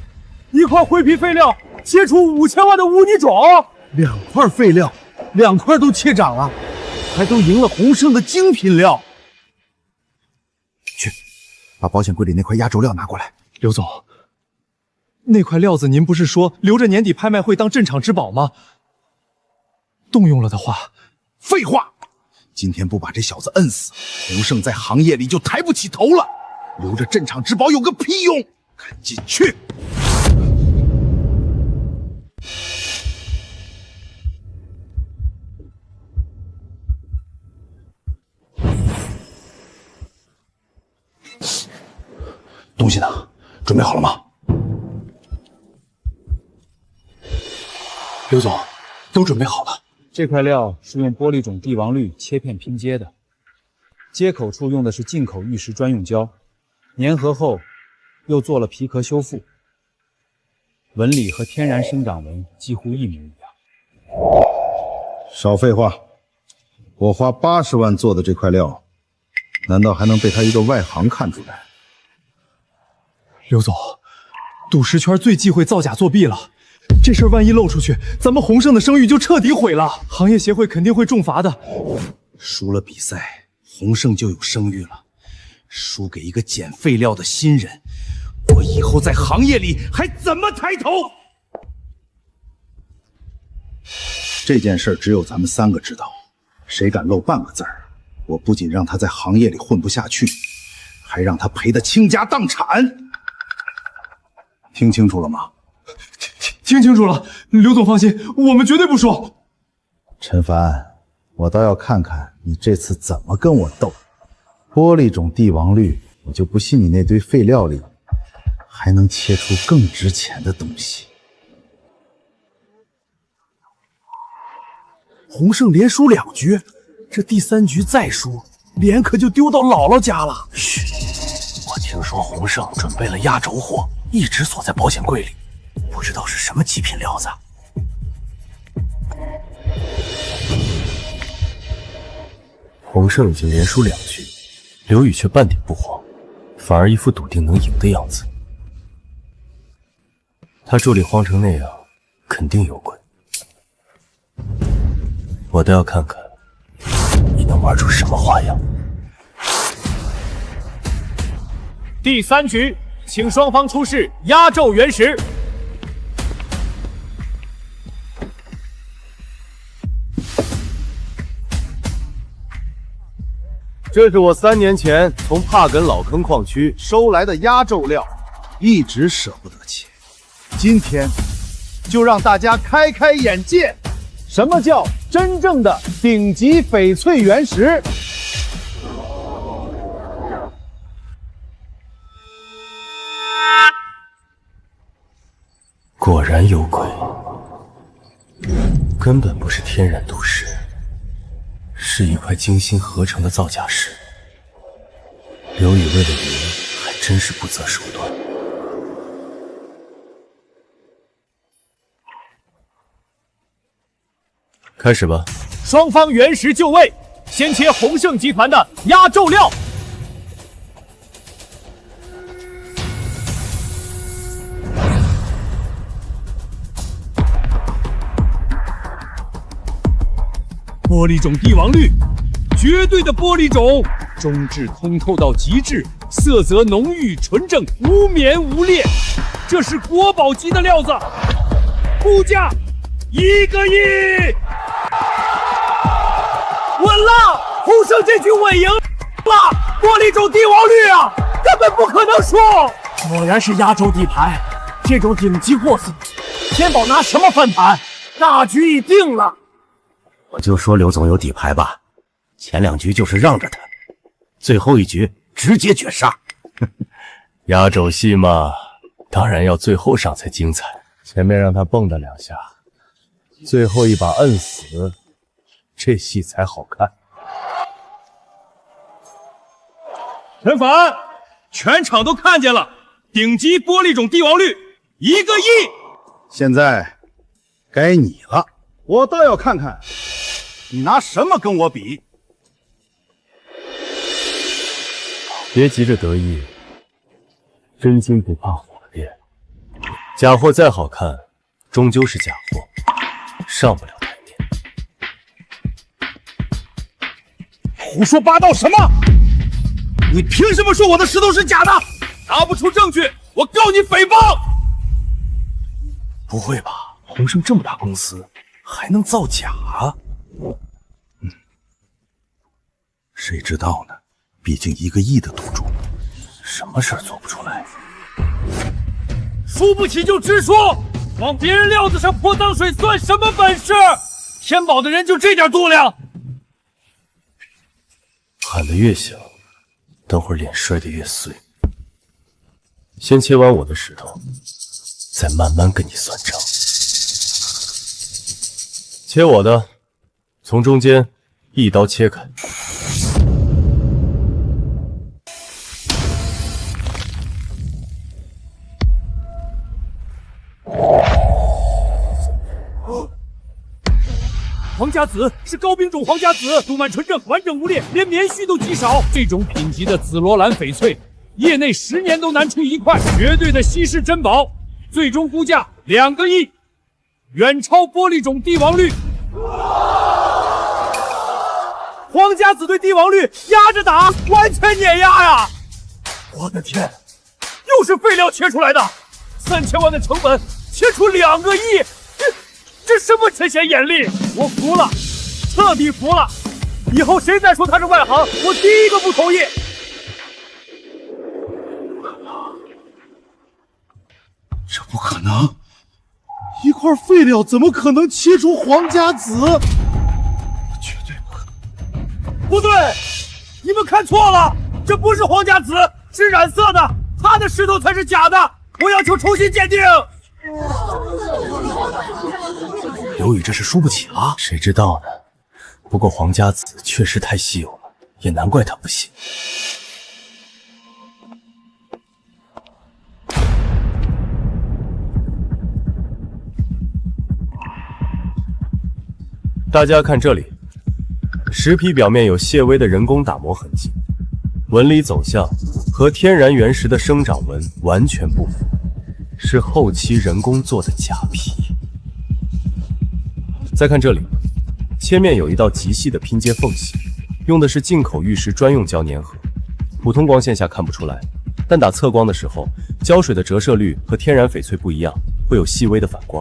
一块灰皮废料切出5000万的乌泥种，2块废料，2块都切涨了，还都赢了洪胜的精品料。去，把保险柜里那块压轴料拿过来。刘总，那块料子您不是说留着年底拍卖会当镇场之宝吗？动用了的话，废话，今天不把这小子摁死，洪胜在行业里就抬不起头了。留着镇场之宝有个屁用！赶紧去！东西呢？准备好了吗？刘总，都准备好了。这块料是用玻璃种帝王绿切片拼接的，接口处用的是进口玉石专用胶，粘合后又做了皮壳修复，纹理和天然生长纹几乎一模一样。少废话，我花80万做的这块料，难道还能被他一个外行看出来？刘总，赌石圈最忌讳造假作弊了，这事儿万一漏出去，咱们洪胜的声誉就彻底毁了，行业协会肯定会重罚的。输了比赛，洪胜就有声誉了。输给一个捡废料的新人，我以后在行业里还怎么抬头？这件事只有咱们3个知道，谁敢漏半个字儿，我不仅让他在行业里混不下去，还让他赔得倾家荡产。听清楚了吗？听清楚了，刘总放心，我们绝对不说。陈凡，我倒要看看你这次怎么跟我斗。玻璃种帝王绿，我就不信你那堆废料里还能切出更值钱的东西。洪胜连输2局，这第3局再输，脸可就丢到姥姥家了。嘘，我听说洪胜准备了压轴货，一直锁在保险柜里，不知道是什么极品料子。洪胜已经连输2局，刘宇却半点不慌，反而一副笃定能赢的样子。他助理慌成那样，肯定有鬼。我倒要看看你能玩出什么花样。第3局，请双方出示压轴原石。这是我3年前从帕根老坑矿区收来的压轴料，一直舍不得切。今天就让大家开开眼界，什么叫真正的顶级翡翠原石？果然有鬼，根本不是天然赌石，是一块精心合成的造假石。刘宇为了赢，还真是不择手段。开始吧。双方原石就位，先切鸿盛集团的压轴料。玻璃种帝王绿，绝对的玻璃种，中质通透到极致，色泽浓郁纯正，无棉无裂，这是国宝级的料子，估价1个亿。稳了，鸿盛这局稳赢了，玻璃种帝王绿啊，根本不可能输。果然是压轴底牌，这种顶级货色，天宝拿什么翻盘？大局已定了。我就说刘总有底牌吧，前2局就是让着他，最后1局直接绝杀。压轴戏嘛，当然要最后上才精彩。前面让他蹦跶2下，最后一把摁死，这戏才好看。陈凡，全场都看见了，顶级玻璃种帝王绿1个亿。现在该你了，我倒要看看你拿什么跟我比。别急着得意，真金不怕火炼。假货再好看，终究是假货，上不了台面。胡说八道什么？你凭什么说我的石头是假的？拿不出证据，我告你诽谤！不会吧？鸿盛这么大公司，还能造假？谁知道呢？毕竟1个亿的赌注，什么事儿做不出来？输不起就直说，往别人料子上泼脏水算什么本事？天宝的人就这点度量？喊得越响，等会儿脸摔得越碎。先切完我的石头，再慢慢跟你算账。切我的，从中间一刀切开。皇家紫是高冰种皇家紫，杜曼纯正，完整无裂，连棉絮都极少。这种品级的紫罗兰翡翠，业内10年都难出1块，绝对的稀世珍宝。最终估价2个亿，远超玻璃种帝王绿。皇家紫对帝王绿压着打，完全碾压呀！我的天，又是废料切出来的，3000万的成本切出2个亿。这什么神仙眼力！我服了，彻底服了！以后谁再说他是外行，我第一个不同意。这不可能，一块废料怎么可能切出皇家紫？绝对不可能！不对，你们看错了，这不是皇家紫，是染色的，他的石头才是假的，我要求重新鉴定。刘宇这是输不起了，谁知道呢？不过皇家紫确实太稀有了，也难怪他不信。大家看这里，石皮表面有细微的人工打磨痕迹，纹理走向和天然原石的生长纹完全不符，是后期人工做的假皮。再看这里，切面有一道极细的拼接缝隙，用的是进口玉石专用胶粘合，普通光线下看不出来，但打侧光的时候，胶水的折射率和天然翡翠不一样，会有细微的反光。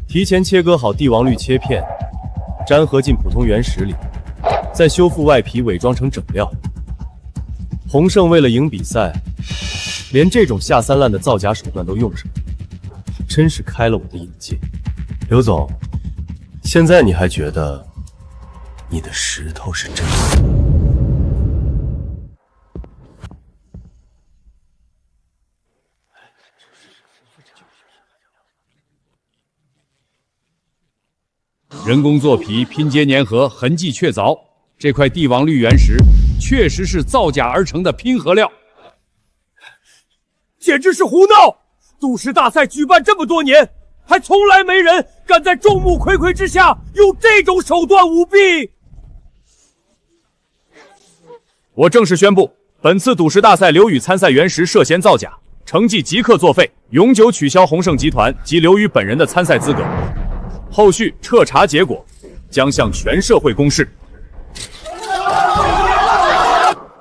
提前切割好帝王绿切片，粘合进普通原石里，再修复外皮，伪装成整料。鸿盛为了赢比赛，连这种下三滥的造假手段都用上，真是开了我的眼界。刘总，现在你还觉得你的石头是真的？人工做皮、拼接粘合，痕迹确凿。这块帝王绿原石确实是造假而成的拼合料，简直是胡闹！赌石大赛举办这么多年，还从来没人敢在众目睽睽之下用这种手段舞弊。我正式宣布，本次赌石大赛刘宇参赛原石涉嫌造假，成绩即刻作废，永久取消鸿盛集团及刘宇本人的参赛资格。后续彻查结果将向全社会公示。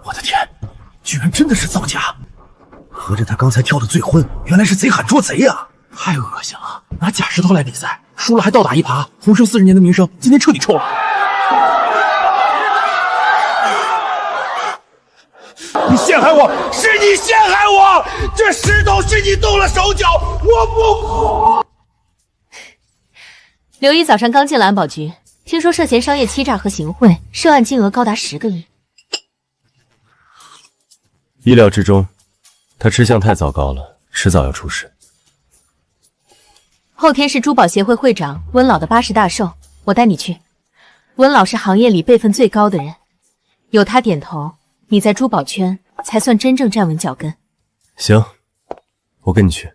我的天，居然真的是造假！合着他刚才跳的醉婚，原来是贼喊捉贼呀！太恶心了！拿假石头来比赛，输了还倒打一耙，鸿盛40年的名声今天彻底臭了。你陷害我，是你陷害我！这石头是你动了手脚，我不。刘一早上刚进了安保局，听说涉嫌商业欺诈和行贿，涉案金额高达10个亿。意料之中，他吃相太糟糕了，迟早要出事。后天是珠宝协会会长温老的80大寿，我带你去。温老是行业里辈分最高的人，有他点头，你在珠宝圈才算真正站稳脚跟。行，我跟你去。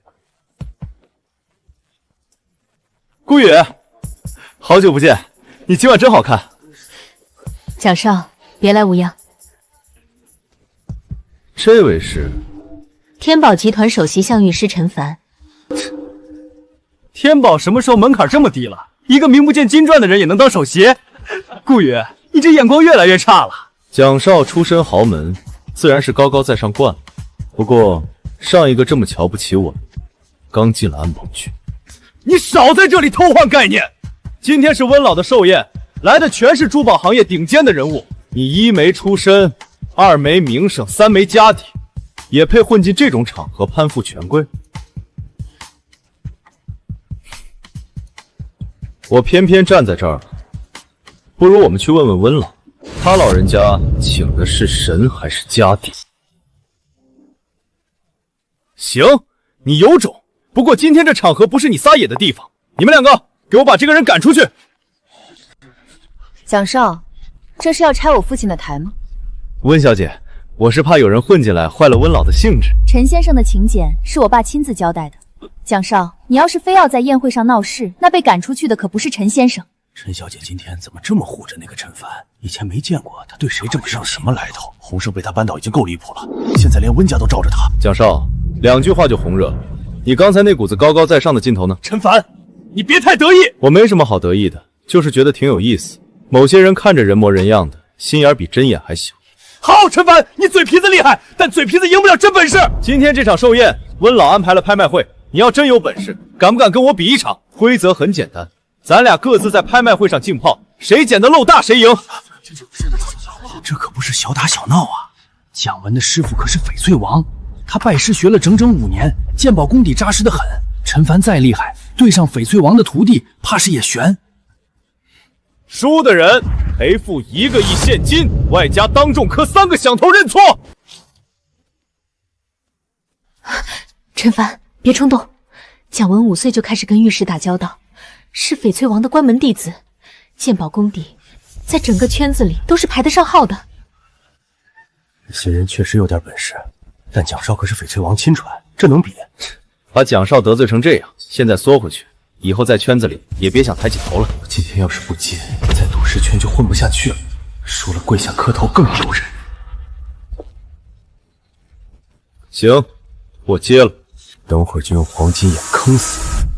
顾宇，好久不见，你今晚真好看。蒋少，别来无恙。这位是天宝集团首席相御师陈凡。天宝什么时候门槛这么低了？一个名不见经传的人也能当首席？顾宇，你这眼光越来越差了。蒋少出身豪门，自然是高高在上惯了。不过上一个这么瞧不起我，刚进了安保局。你少在这里偷换概念！今天是温老的寿宴，来的全是珠宝行业顶尖的人物。你1没出身，2没名声，3没家底，也配混进这种场合攀附权贵？我偏偏站在这儿，不如我们去问问温老，他老人家请的是神还是家底？行，你有种。不过今天这场合不是你撒野的地方，你们2个给我把这个人赶出去。蒋少，这是要拆我父亲的台吗？温小姐，我是怕有人混进来坏了温老的兴致。陈先生的请柬是我爸亲自交代的。蒋少，你要是非要在宴会上闹事，那被赶出去的可不是陈先生。陈小姐今天怎么这么护着那个陈凡？以前没见过他对谁这么上什么来头？鸿盛被他扳倒已经够离谱了，现在连温家都罩着他。蒋少，2句话就红热，你刚才那股子高高在上的劲头呢？陈凡，你别太得意。我没什么好得意的，就是觉得挺有意思。某些人看着人模人样的，心眼比针眼还小。好，陈凡，你嘴皮子厉害，但嘴皮子赢不了真本事。今天这场寿宴，温老安排了拍卖会，你要真有本事，敢不敢跟我比一场？规则很简单，咱俩各自在拍卖会上竞炮，谁捡的漏大谁赢。这可不是小打小闹啊！蒋文的师傅可是翡翠王，他拜师学了整整5年，鉴宝功底扎实得很。陈凡再厉害，对上翡翠王的徒弟，怕是也悬。输的人赔付1个亿现金，外加当众磕3个响头认错。陈凡，别冲动。蒋文5岁就开始跟玉石打交道，是翡翠王的关门弟子，鉴宝功底在整个圈子里都是排得上号的。这些人确实有点本事，但蒋少可是翡翠王亲传，这能比？把蒋少得罪成这样，现在缩回去，以后在圈子里也别想抬起头了。我今天要是不接，在赌石圈就混不下去了，输了跪下磕头更丢人。行，我接了，等会儿就用黄金眼坑死你。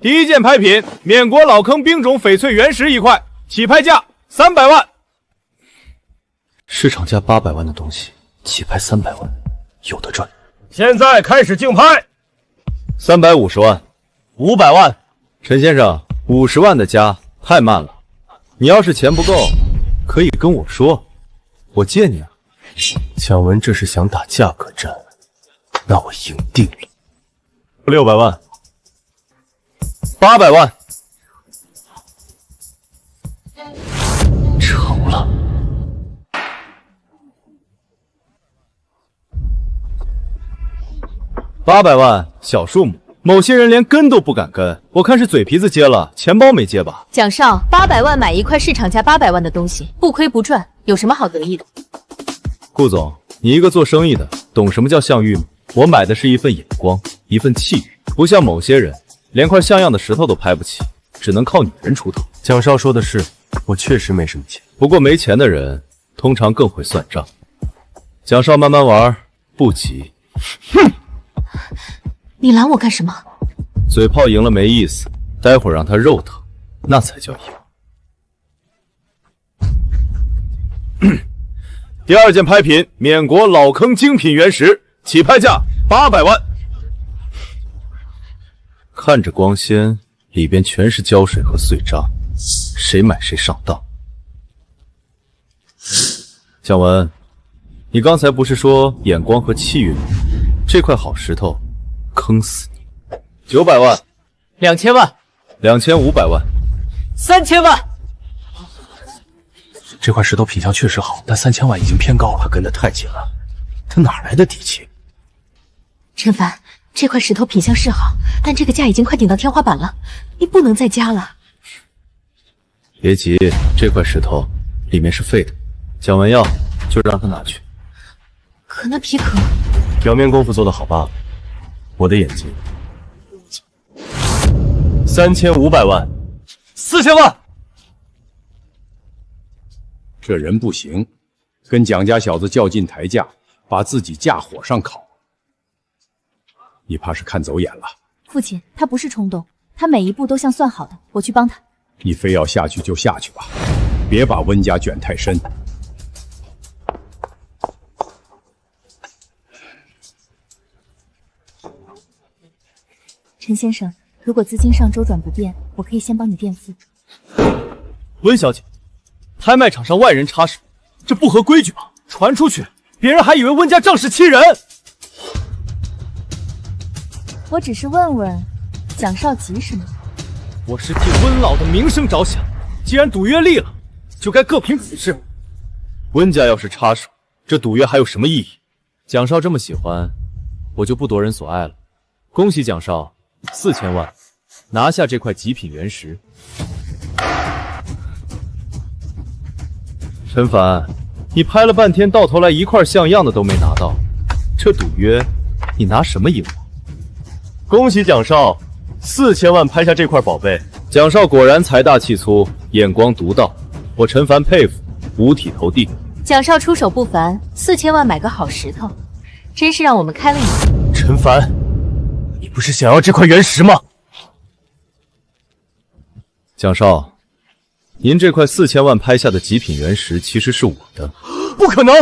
第一件拍品，缅国老坑冰种翡翠原石1块，起拍价300万。市场价800万的东西，起拍300万，有的赚。现在开始竞拍。350万，500万。陈先生，50万的加太慢了，你要是钱不够，可以跟我说，我借你啊。蒋文这是想打价格战，那我赢定了。600万，800万，成了。800万，小数目，某些人连跟都不敢跟。我看是嘴皮子接了，钱包没接吧？蒋少，800万买1块市场价800万的东西，不亏不赚，有什么好得意的？顾总，你一个做生意的，懂什么叫相遇吗？我买的是一份眼光，一份气宇，不像某些人连块像样的石头都拍不起，只能靠女人出头。蒋少说的是，我确实没什么钱，不过没钱的人通常更会算账。蒋少慢慢玩，不急。哼，你拦我干什么？嘴炮赢了没意思，待会儿让他肉疼，那才叫赢。第二件拍品，缅国老坑精品原石，起拍价800万。看着光鲜，里边全是胶水和碎渣，谁买谁上当。蒋文，你刚才不是说眼光和气运吗？这块好石头，坑死你！900万，2000万，2500万，3000万。这块石头品相确实好，但3000万已经偏高了，跟得太紧了。他哪来的底气？陈凡，这块石头品相是好，但这个价已经快顶到天花板了，你不能再加了。别急，这块石头里面是废的，蒋文要就让他拿去。可那皮壳，表面功夫做得好罢了，我的眼睛。3500万，4000万。这人不行，跟蒋家小子较劲抬价，把自己架火上烤。你怕是看走眼了。父亲，他不是冲动，他每一步都像算好的，我去帮他。你非要下去就下去吧，别把温家卷太深。陈先生，如果资金上周转不便，我可以先帮你垫付。温小姐，拍卖场上外人插手，这不合规矩吧？传出去，别人还以为温家仗势欺人。我只是问问，蒋少急什么？我是替温老的名声着想，既然赌约立了，就该各凭本事。温家要是插手，这赌约还有什么意义？蒋少这么喜欢，我就不夺人所爱了。恭喜蒋少，4000万拿下这块极品原石。陈凡，你拍了半天，到头来一块像样的都没拿到，这赌约你拿什么赢我？恭喜蒋少，4000万拍下这块宝贝。蒋少果然财大气粗，眼光独到，我陈凡佩服，五体投地。蒋少出手不凡，4000万买个好石头，真是让我们开了眼。陈凡，你不是想要这块原石吗？蒋少，您这块4000万拍下的极品原石其实是我的。不可能！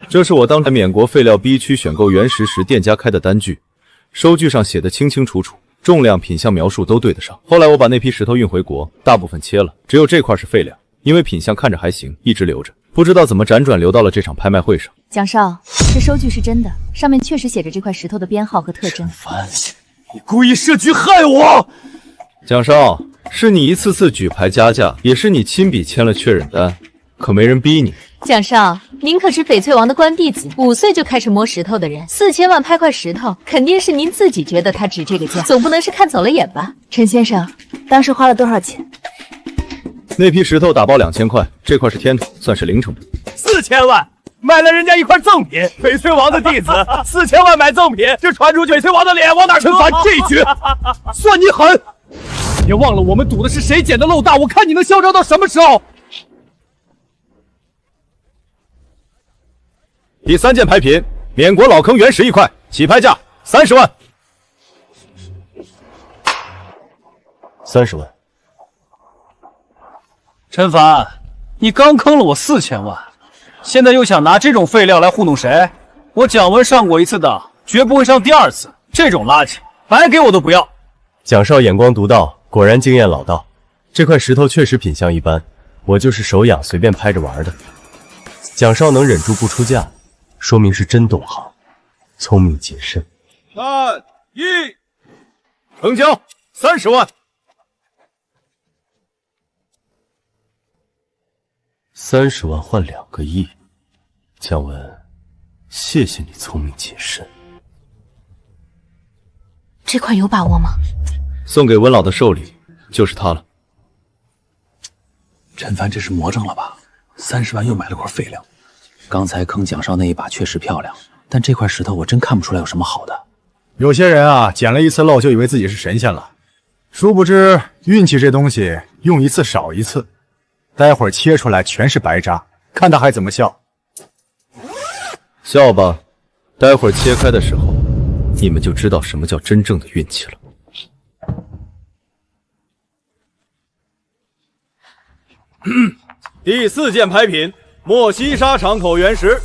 这是我当年缅国废料 B 区选购原石时店家开的单据，收据上写的清清楚楚，重量、品相描述都对得上。后来我把那批石头运回国，大部分切了，只有这块是废料，因为品相看着还行，一直留着。不知道怎么辗转流到了这场拍卖会上。蒋少，这收据是真的，上面确实写着这块石头的编号和特征。凡，你故意设局害我！蒋少，是你一次次举牌加价，也是你亲笔签了确认单，可没人逼你。蒋少，您可是翡翠王的官弟子，5岁就开始摸石头的人，4000万拍块石头，肯定是您自己觉得它值这个价，总不能是看走了眼吧？陈先生，当时花了多少钱？那批石头打包2000块，这块是天土，算是零成本。4000万买了人家一块赠品，翡翠王的弟子，4000万买赠品，这传出去翡翠王的脸往哪陈凡，这一局算你狠！别忘了我们赌的是谁捡的漏大，我看你能嚣张到什么时候！第3件拍品，缅国老坑原石1块，起拍价30万。30万。陈凡，你刚坑了我4000万，现在又想拿这种废料来糊弄谁？我蒋文上过一次当，绝不会上第2次。这种垃圾，白给我都不要。蒋少眼光独到，果然经验老道。这块石头确实品相一般，我就是手痒随便拍着玩的。蒋少能忍住不出价，说明是真懂行，聪明谨慎。3、1，成交30万。30万换2个亿，蒋文，谢谢你聪明谨慎。这块有把握吗？送给温老的寿礼就是它了。陈凡这是魔怔了吧？30万又买了块废料。刚才坑蒋少那一把确实漂亮，但这块石头我真看不出来有什么好的。有些人啊，捡了一次漏就以为自己是神仙了，殊不知运气这东西用一次少一次，待会儿切出来全是白渣，看他还怎么笑。笑吧，待会儿切开的时候，你们就知道什么叫真正的运气了。第4件牌品：莫西沙敞口原石，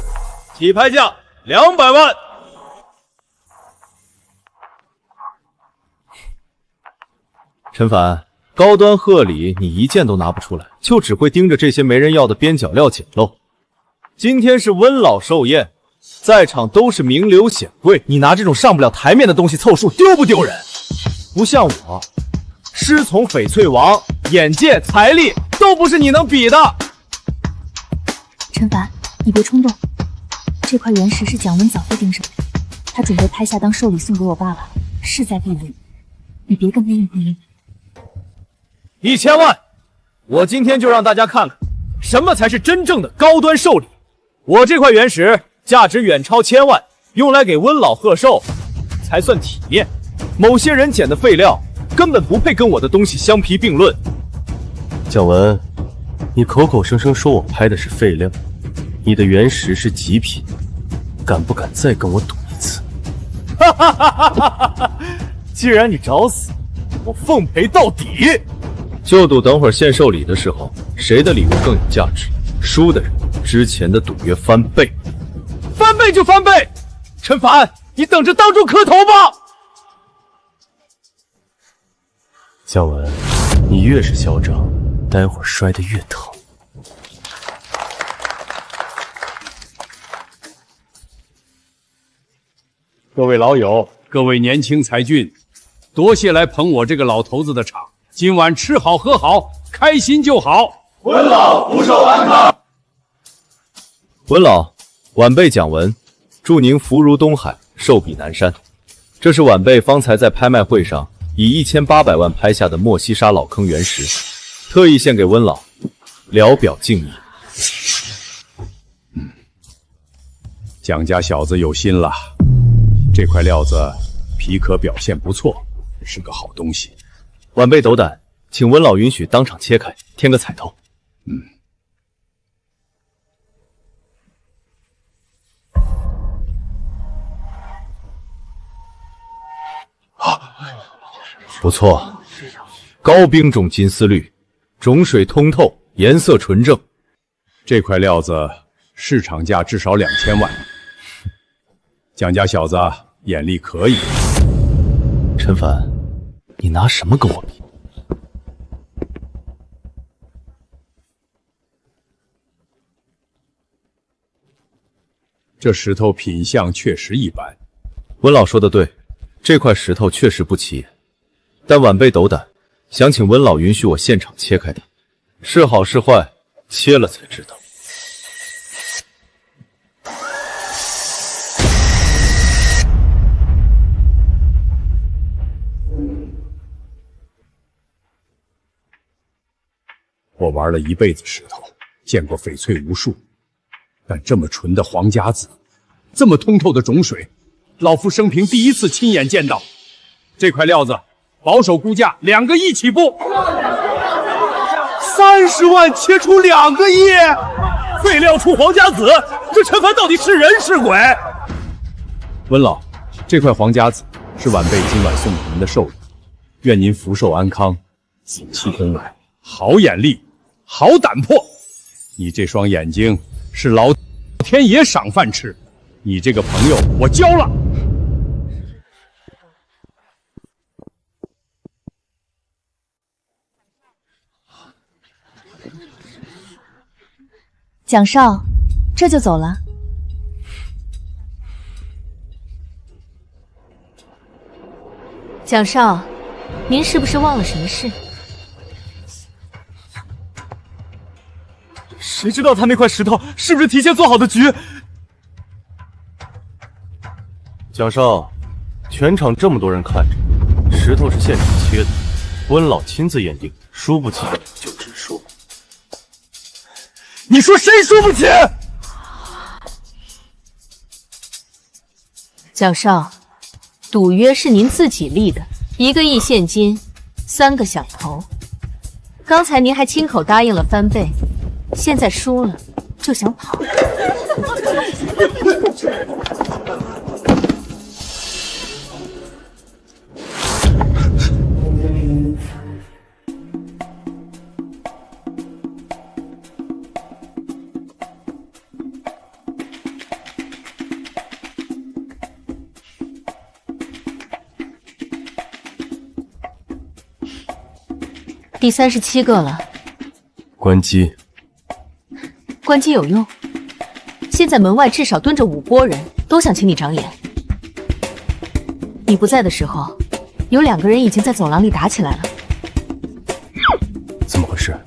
起拍价200万。陈凡，高端贺礼你一件都拿不出来，就只会盯着这些没人要的边角料捡漏。今天是温老寿宴，在场都是名流显贵，你拿这种上不了台面的东西凑数，丢不丢人？不像我，师从翡翠王，眼界、财力都不是你能比的。陈凡，你别冲动，这块原石是蒋文早就盯上的，他准备拍下当寿礼送给我爸爸，势在必行，你别跟他硬碰硬。1000万！我今天就让大家看看，什么才是真正的高端寿礼。我这块原石价值远超1000万，用来给温老贺寿才算体面。某些人捡的废料根本不配跟我的东西相提并论。蒋文，你口口声声说我拍的是废料，你的原石是极品，敢不敢再跟我赌一次？哈哈哈哈哈！既然你找死，我奉陪到底。就赌等会儿献寿礼的时候，谁的礼物更有价值，输的人之前的赌约翻倍。翻倍就翻倍！陈凡，你等着当众磕头吧！姜文，你越是嚣张，待会儿摔得越疼。各位老友，各位年轻才俊，多谢来捧我这个老头子的场。今晚吃好喝好，开心就好。温老福寿安康。温老，晚辈蒋文，祝您福如东海，寿比南山。这是晚辈方才在拍卖会上以1800万拍下的莫西沙老坑原石，特意献给温老，聊表敬意。蒋家小子有心了，这块料子皮壳表现不错，是个好东西。晚辈斗胆，请温老允许当场切开，添个彩头。不错，高冰种金丝绿，种水通透，颜色纯正。这块料子市场价至少2000万。蒋家小子眼力可以。陈凡，你拿什么跟我比？这石头品相确实一般。温老说的对，这块石头确实不起眼，但晚辈斗胆，想请温老允许我现场切开它，是好是坏，切了才知道。我玩了一辈子石头，见过翡翠无数，但这么纯的黄家子，这么通透的种水，老夫生平第一次亲眼见到。这块料子保守估价2个亿起步。30万切出2个亿，废料出黄家子，这陈凡到底是人是鬼？温老，这块黄家子是晚辈今晚送给您的寿礼，愿您福寿安康，死期恩爱。好眼力，好胆魄，你这双眼睛是老天爷赏饭吃，你这个朋友我交了。蒋少，这就走了？蒋少，您是不是忘了什么事？谁知道他那块石头是不是提前做好的局？蒋少，全场这么多人看着，石头是现场切的，温老亲自验定，输不起就直说。你说谁输不起？蒋少，赌约是您自己立的，1个亿现金，3个响头。刚才您还亲口答应了翻倍，现在输了就想跑。第37个了，关机。关机有用。现在门外至少蹲着5拨人，都想请你长眼。你不在的时候，有2个人已经在走廊里打起来了。怎么回事？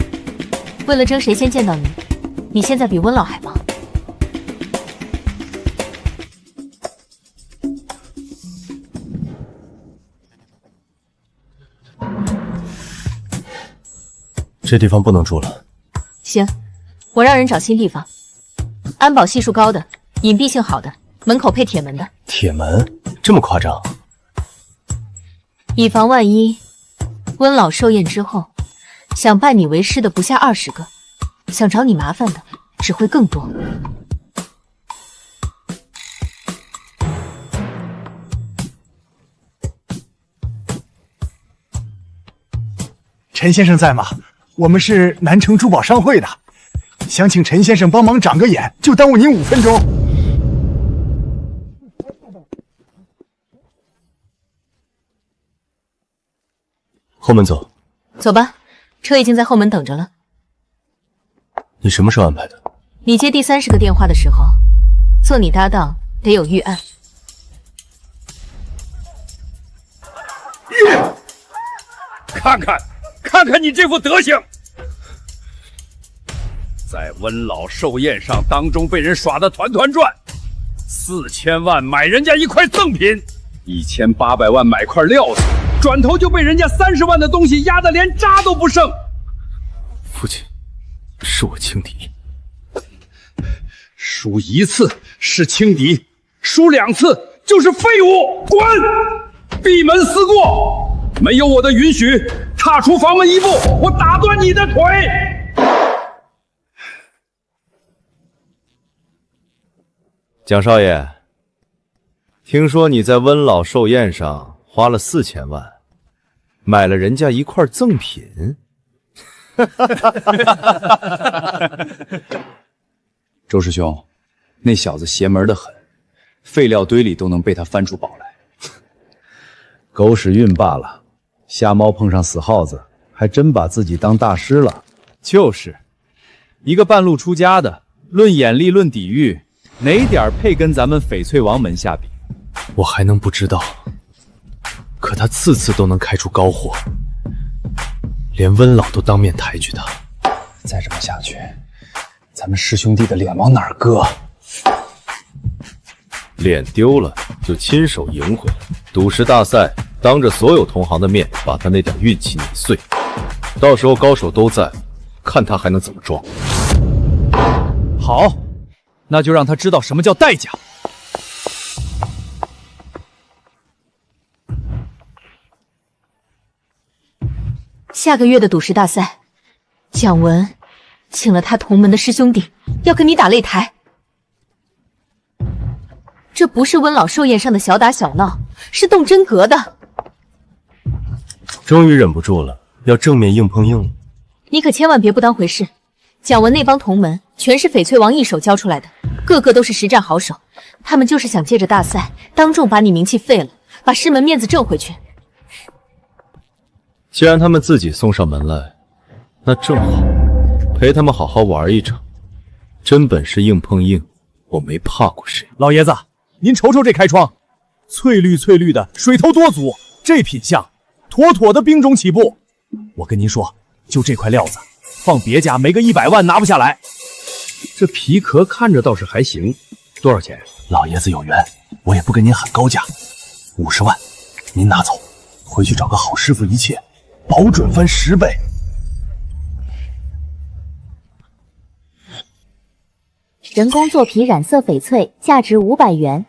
为了争谁先见到你，你现在比温老还忙。这地方不能住了。行，我让人找新地方，安保系数高的，隐蔽性好的，门口配铁门的。铁门？这么夸张？以防万一，温老寿宴之后，想拜你为师的不下20个，想找你麻烦的只会更多。陈先生在吗？我们是南城珠宝商会的，想请陈先生帮忙长个眼，就耽误您5分钟。后门走。走吧，车已经在后门等着了。你什么时候安排的？你接第30个电话的时候，做你搭档得有预案。看看你这副德行，在温老寿宴上当中被人耍得团团转，4000万买人家一块赠品，1800万买块料子，转头就被人家30万的东西压得连渣都不剩。父亲，是我轻敌，输1次是轻敌，输2次就是废物，滚！闭门思过。没有我的允许，踏出房门1步，我打断你的腿！蒋少爷，听说你在温老寿宴上花了4000万，买了人家一块赠品。周师兄，那小子邪门的很，废料堆里都能被他翻出宝来。狗屎运罢了。瞎猫碰上死耗子，还真把自己当大师了。就是一个半路出家的，论眼力论底蕴，哪点配跟咱们翡翠王门下比？我还能不知道？可他次次都能开出高货，连温老都当面抬举他。再这么下去，咱们师兄弟的脸往哪儿搁？脸丢了就亲手赢回来。赌石大赛，当着所有同行的面把他那点运气碾碎，到时候高手都在，看他还能怎么装。好，那就让他知道什么叫代价。下个月的赌石大赛，蒋文请了他同门的师兄弟，要跟你打擂台。这不是温老寿宴上的小打小闹，是动真格的。终于忍不住了，要正面硬碰硬了。你可千万别不当回事。蒋文那帮同门全是翡翠王一手教出来的，个个都是实战好手。他们就是想借着大赛，当众把你名气废了，把师门面子挣回去。既然他们自己送上门来，那正好陪他们好好玩一场。真本事硬碰硬，我没怕过谁。老爷子，您瞅瞅这开窗，翠绿翠绿的，水头多足，这品相妥妥的兵种起步。我跟您说，就这块料子，放别家没个100万拿不下来。这皮壳看着倒是还行，多少钱？老爷子有缘，我也不跟您喊高价，50万，您拿走，回去找个好师傅一切，保准翻10倍。人工做皮染色翡翠，价值500元。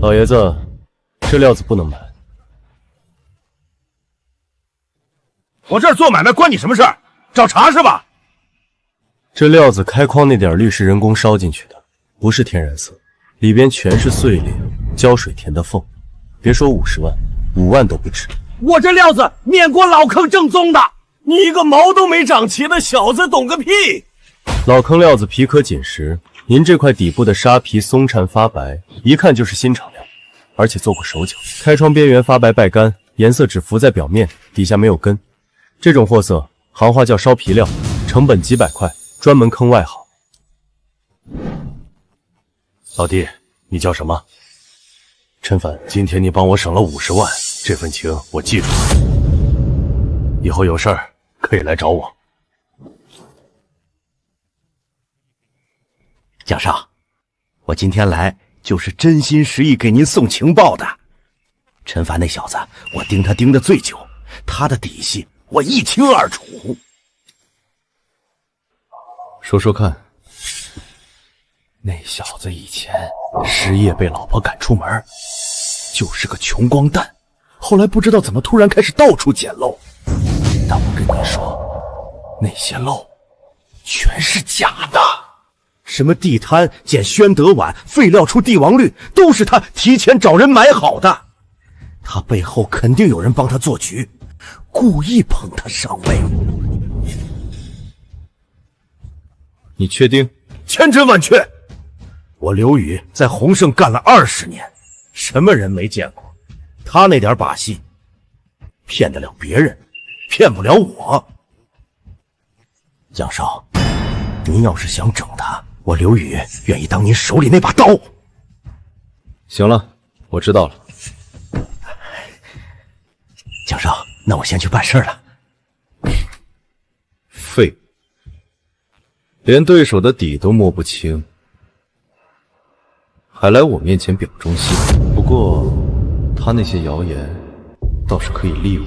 老爷子，这料子不能买。我这儿做买卖关你什么事儿？找茬是吧？这料子开矿那点绿是人工烧进去的，不是天然色，里边全是碎裂、胶水填的缝。别说50万，5万都不值。我这料子面锅老坑正宗的，你一个毛都没长齐的小子懂个屁！老坑料子皮壳紧实，您这块底部的沙皮松颤发白，一看就是新厂料，而且做过手脚。开窗边缘发白败干，颜色只浮在表面，底下没有根。这种货色，行话叫烧皮料，成本几百块，专门坑外行。老弟，你叫什么？陈凡，今天你帮我省了50万，这份情我记住了。以后有事儿可以来找我。蒋少，我今天来就是真心实意给您送情报的。陈凡那小子，我盯他盯得最久，他的底细我一清二楚。说说看。那小子以前失业被老婆赶出门，就是个穷光蛋，后来不知道怎么突然开始到处捡漏。但我跟你说，那些漏全是假的。什么地摊捡宣德碗，废料出帝王绿，都是他提前找人买好的。他背后肯定有人帮他做局，故意捧他上位。你确定？千真万确。我刘宇在鸿盛干了20年，什么人没见过？他那点把戏，骗得了别人，骗不了我。蒋少，您要是想整他，我刘宇愿意当您手里那把刀。行了，我知道了。蒋少，那我先去办事了。废物，连对手的底都摸不清，还来我面前表忠心。不过他那些谣言倒是可以利用。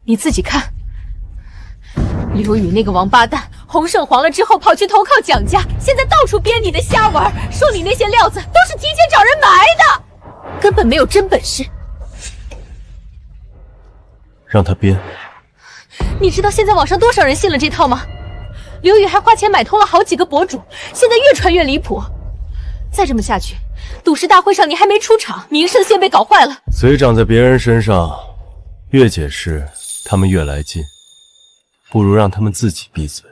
你自己看，刘宇那个王八蛋，鸿盛黄了之后跑去投靠蒋家，现在到处编你的瞎玩，说你那些料子都是提前找人埋的，根本没有真本事。让他编。你知道现在网上多少人信了这套吗？刘宇还花钱买通了好几个博主，现在越传越离谱。再这么下去，赌石大会上你还没出场，名声先被搞坏了。嘴长在别人身上，越解释他们越来劲，不如让他们自己闭嘴。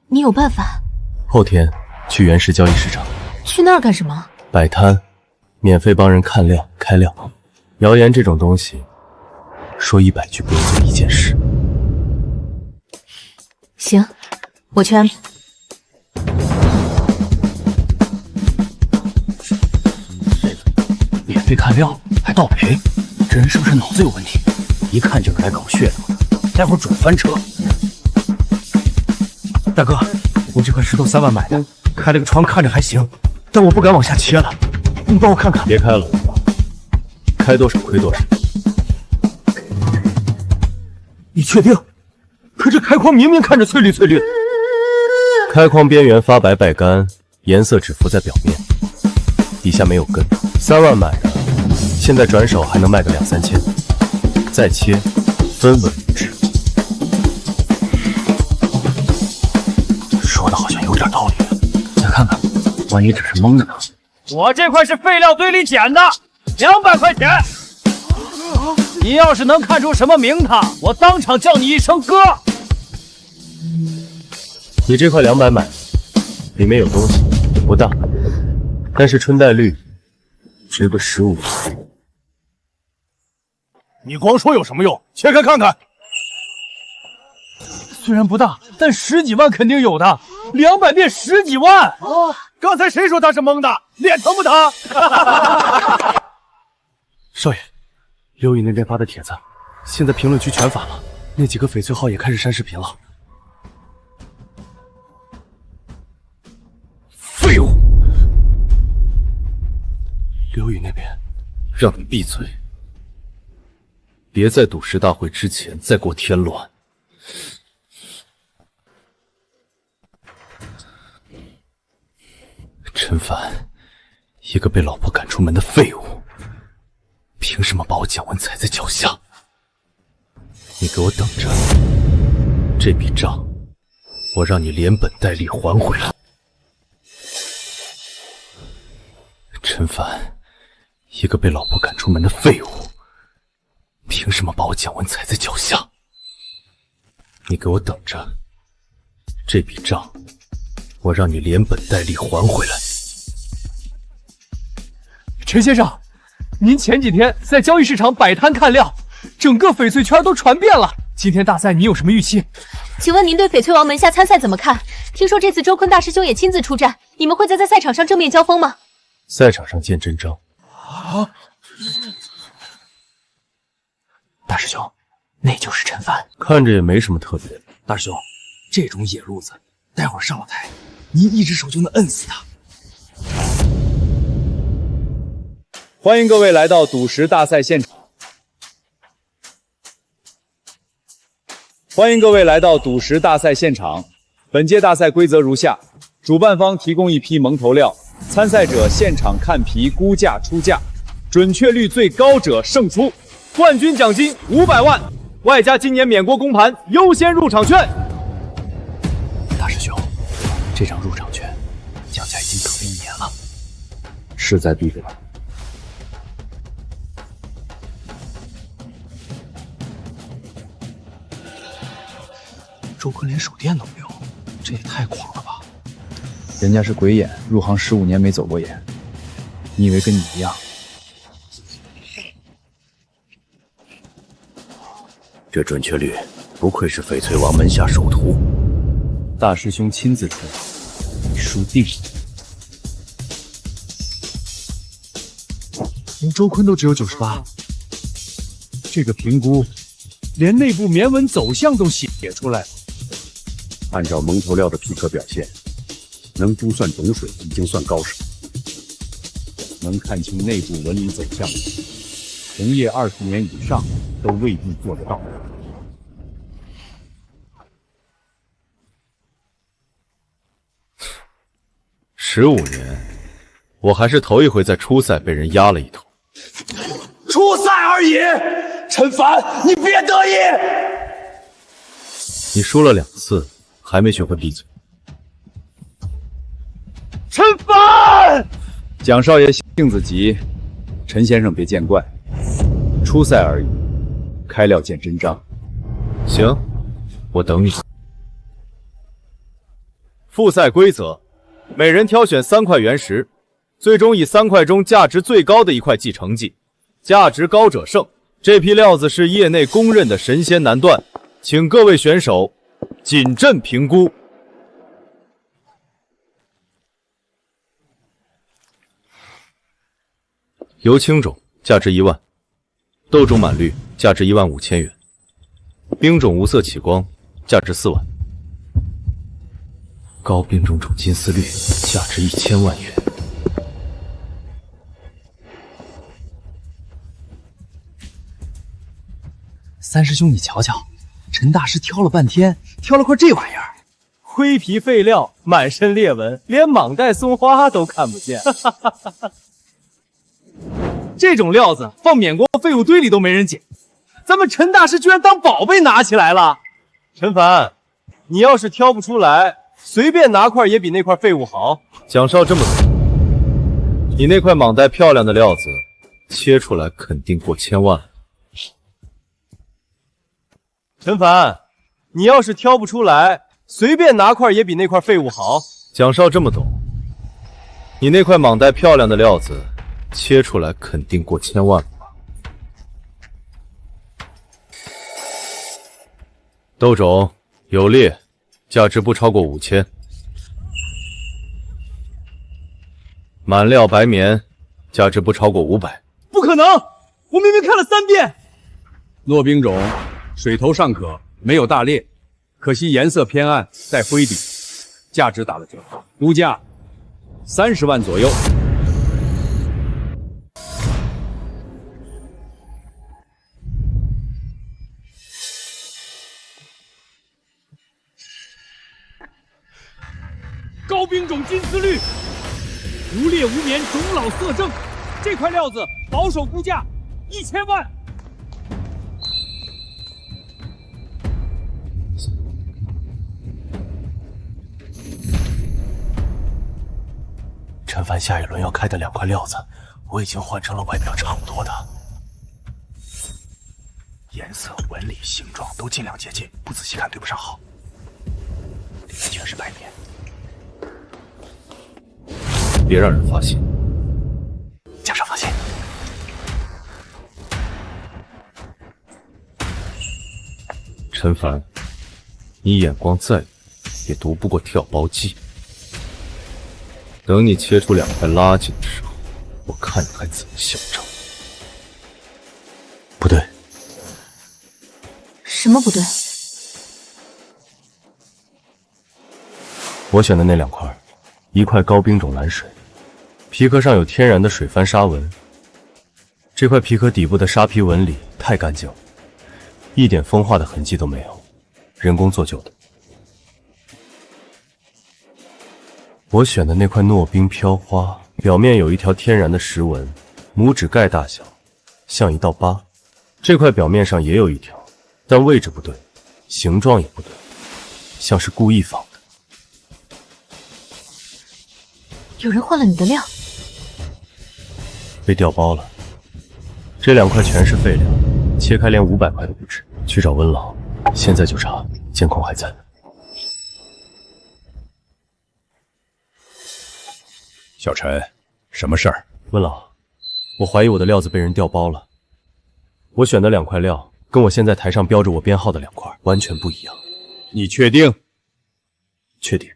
你有办法？后天去原石交易市场。去那儿干什么？摆摊，免费帮人看料开料。谣言这种东西，说100句不如做1件事。行，我去安排。免费看料还倒赔，这人是不是脑子有问题？一看就是来搞噱头的，待会儿准翻车。大哥，我这块石头3万买的，开了个窗看着还行，但我不敢往下切了，你帮我看看。别开了，开多少亏多少。你确定？可这开矿明明看着翠绿翠绿的。开矿边缘发白败干，颜色只浮在表面，底下没有根。3万买的，现在转手还能卖个2、3千，再切，分文无值。说的好像有点道理，再看看，万一只是蒙的呢？我这块是废料堆里捡的，200块钱。你要是能看出什么名堂，我当场叫你一声哥。你这块200买，里面有东西，不大，但是春带绿，值个15。你光说有什么用？切开看看。虽然不大，但10几万肯定有的，200变10几万。哦，刚才谁说他是蒙的？脸疼不疼？少爷，刘宇那边发的帖子，现在评论区全反了，那几个翡翠号也开始删视频了。废物！刘宇那边，让你闭嘴，别在赌石大会之前再给我添乱。陈凡，一个被老婆赶出门的废物，凭什么把我蒋文踩在脚下？你给我等着，这笔账我让你连本带利还回来。陈凡，一个被老婆赶出门的废物，凭什么把我蒋文踩在脚下？你给我等着，这笔账我让你连本带利还回来。陈先生，您前几天在交易市场摆摊看料，整个翡翠圈都传遍了。今天大赛你有什么预期？请问您对翡翠王门下参赛怎么看？听说这次周坤大师兄也亲自出战，你们会在赛场上正面交锋吗？赛场上见真章。啊！大师兄，那就是陈凡。看着也没什么特别的。大师兄，这种野路子，待会儿上了台，您一只手就能摁死他。欢迎各位来到赌石大赛现场。欢迎各位来到赌石大赛现场。本届大赛规则如下：主办方提供一批蒙头料，参赛者现场看皮估价出价，准确率最高者胜出。冠军奖金500万，外加今年免国公盘优先入场券。大师兄，这张入场券，蒋家已经等了1年了，势在必得。周坤连手电都没有，这也太狂了吧！人家是鬼眼，入行15年没走过眼，你以为跟你一样？这准确率，不愧是翡翠王门下首徒。大师兄亲自出，你输定了。连周坤都只有98，这个评估连内部铭文走向都写出来了。按照蒙头料的皮壳表现，能估算懂水已经算高手，能看清内部纹理走向的，从业20年以上都未必做得到。15年，我还是头一回在初赛被人压了一头。初赛而已，陈凡，你别得意。你输了2次，还没学会闭嘴。陈凡，蒋少爷性子急，陈先生别见怪。初赛而已，开料见真章。行，我等你。复赛规则：每人挑选3块原石，最终以3块中价值最高的1块计成绩，价值高者胜。这批料子是业内公认的神仙难断，请各位选手谨慎评估。油青种价值1万，豆种满绿价值15000元，冰种无色起光价值4万，高冰种种金丝绿价值1000万元。三师兄，你瞧瞧，陈大师挑了半天，挑了块这玩意儿，灰皮废料，满身裂纹，连蟒带松花都看不见。这种料子放缅国废物堆里都没人捡，咱们陈大师居然当宝贝拿起来了。陈凡，你要是挑不出来，随便拿块也比那块废物好。蒋少这么说，你那块蟒带漂亮的料子，切出来肯定过1000万。陈凡，你要是挑不出来，随便拿块也比那块废物好。蒋少这么懂，你那块蟒带漂亮的料子，切出来肯定过1000万吧。豆种有裂，价值不超过5000。满料白棉，价值不超过500。不可能！我明明看了3遍。糯冰种，水头尚可，没有大裂，可惜颜色偏暗，带灰底，价值打了折，估价30万左右。高冰种金丝绿，无劣无年，种老色正。这块料子保守估价1000万。陈凡下一轮要开的2块料子，我已经换成了外表差不多的，颜色、纹理、形状都尽量接近，不仔细看对不上号。里面全是白面，别让人发现。加上发现。陈凡，你眼光再远，也读不过跳包计。等你切出2块垃圾的时候，我看你还怎么嚣张。不对。什么不对？我选的那2块，一块高冰种蓝水，皮壳上有天然的水帆纱纹。这块皮壳底部的沙皮纹理太干净了，一点风化的痕迹都没有，人工做旧的。我选的那块糯冰飘花，表面有一条天然的石纹，拇指盖大小，像一道疤。这块表面上也有一条，但位置不对，形状也不对，像是故意仿的。有人换了你的料，被调包了。这2块全是废料，切开连500块都不值。去找温老，现在就查，监控还在。小陈，什么事儿？温老，我怀疑我的料子被人调包了。我选的2块料，跟我现在台上标着我编号的2块完全不一样。你确定？确定。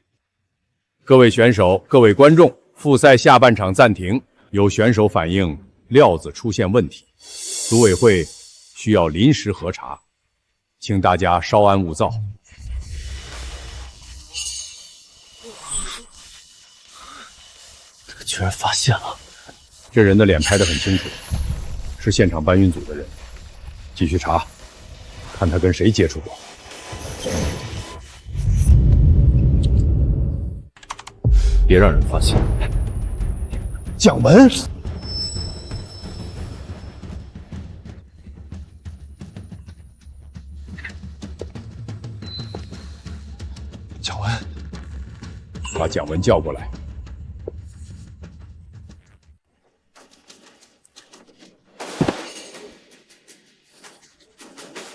各位选手，各位观众，复赛下半场暂停，有选手反映料子出现问题，组委会需要临时核查，请大家稍安勿躁。他居然发现了！这人的脸拍得很清楚，是现场搬运组的人。继续查，看他跟谁接触过。别让人发现。蒋文，蒋文，把蒋文叫过来。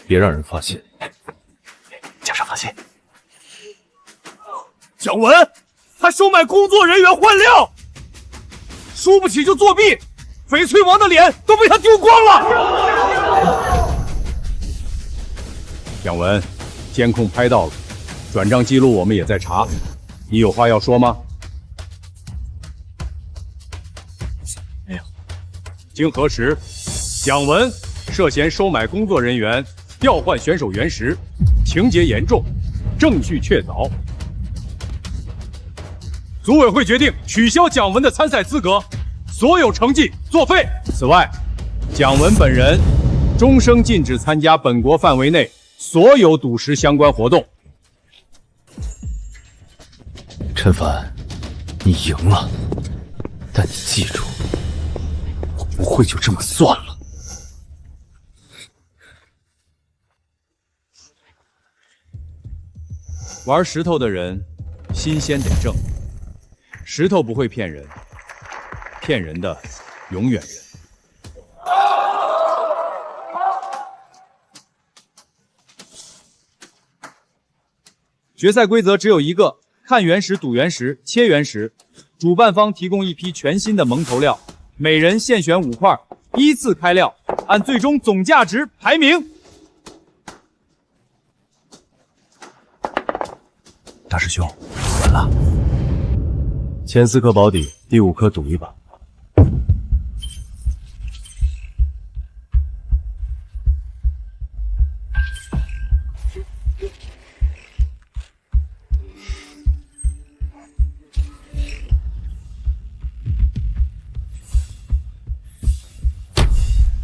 别让人发现。加上发现。蒋文，他收买工作人员换料，输不起就作弊，翡翠王的脸都被他丢光了。蒋文，监控拍到了，转账记录我们也在查，你有话要说吗？没有。经核实，蒋文涉嫌收买工作人员、调换选手原石，情节严重，证据确凿。组委会决定取消蒋文的参赛资格，所有成绩作废。此外，蒋文本人终生禁止参加本国范围内所有赌石相关活动。陈凡，你赢了，但你记住，我不会就这么算了。玩石头的人，心先得正。石头不会骗人，骗人的永远人。决赛规则只有一个：看原石、赌原石、切原石。主办方提供一批全新的蒙头料，每人限选5块，依次开料，按最终总价值排名。大师兄，完了。前4颗保底，第5颗赌一把。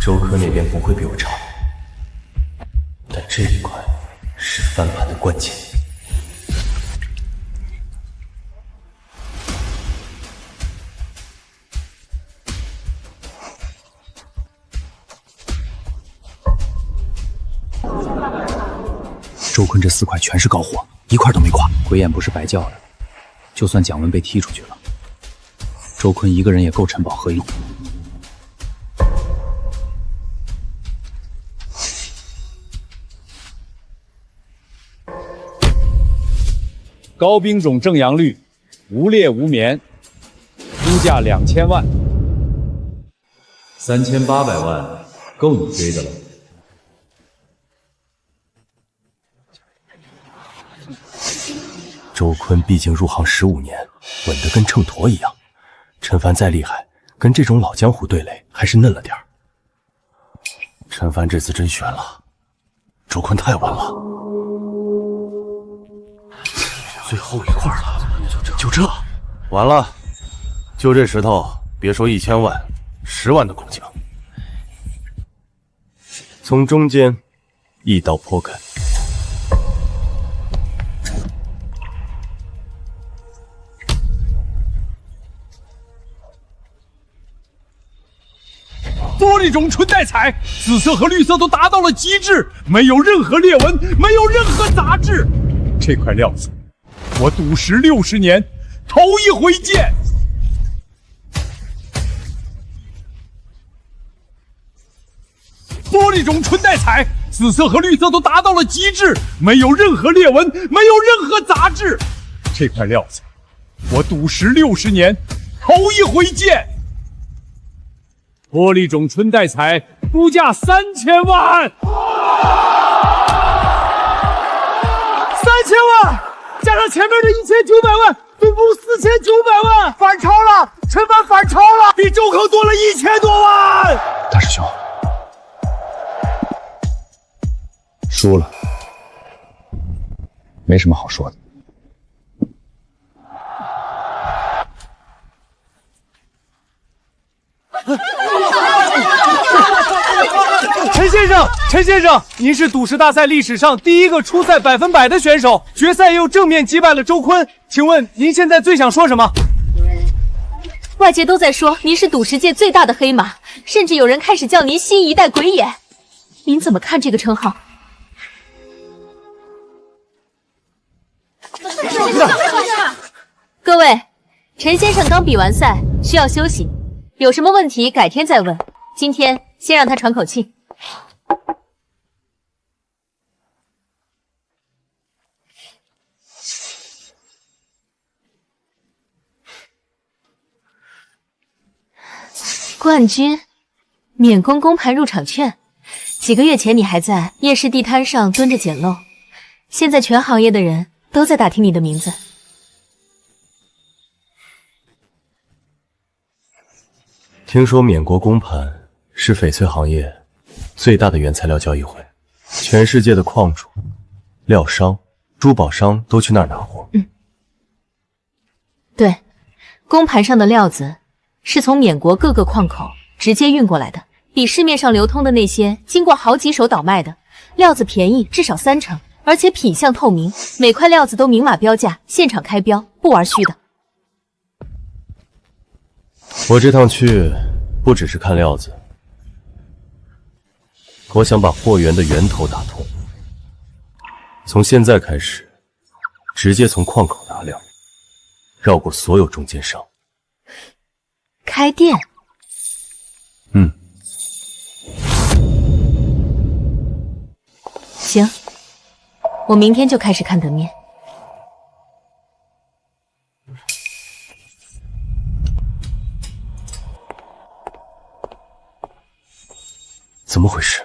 周科那边不会比我差，但这一块是翻盘的关键。34块全是高货，一块都没挂。鬼眼不是白叫的，就算蒋文被踢出去了，周坤一个人也够陈宝喝一壶。高兵种正阳绿，无劣无棉，估价2000万，3800万够你追的了。周坤毕竟入行15年，稳得跟秤砣一样。陈凡再厉害，跟这种老江湖对垒还是嫩了点儿。陈凡这次真悬了，周坤太稳了。最后一块了，就这，完了，就这石头，别说1000万，10万都够呛。从中间一刀剖开。玻璃种纯带彩，紫色和绿色都达到了极致，没有任何裂纹，没有任何杂质。这块料子，我赌石60年，头一回见。玻璃种纯带彩，紫色和绿色都达到了极致，没有任何裂纹，没有任何杂质。这块料子，我赌石60年，头一回见。玻璃种纯带彩，估价3000万，3000万，加上前面的1900万，总共4900万，反超了，陈凡反超了，比周坑多了1000多万。大师兄，输了，没什么好说的。陈先生，您是赌石大赛历史上第一个出赛100%的选手，决赛又正面击败了周坤，请问您现在最想说什么？外界都在说您是赌石界最大的黑马，甚至有人开始叫您新一代鬼眼，您怎么看这个称号？各位，陈先生刚比完赛，需要休息，有什么问题改天再问，今天先让他喘口气。冠军，免工公盘入场券。几个月前你还在夜市地摊上蹲着捡漏，现在全行业的人都在打听你的名字。听说缅国公盘是翡翠行业最大的原材料交易会，全世界的矿主、料商、珠宝商都去那儿拿货。对，公盘上的料子是从缅国各个矿口直接运过来的，比市面上流通的那些经过好几手倒卖的料子便宜至少30%，而且品相透明，每块料子都明码标价，现场开标，不玩虚的。我这趟去不只是看料子，我想把货源的源头打通，从现在开始直接从矿口拿料，绕过所有中间商。开店？行，我明天就开始看得面。怎么回事？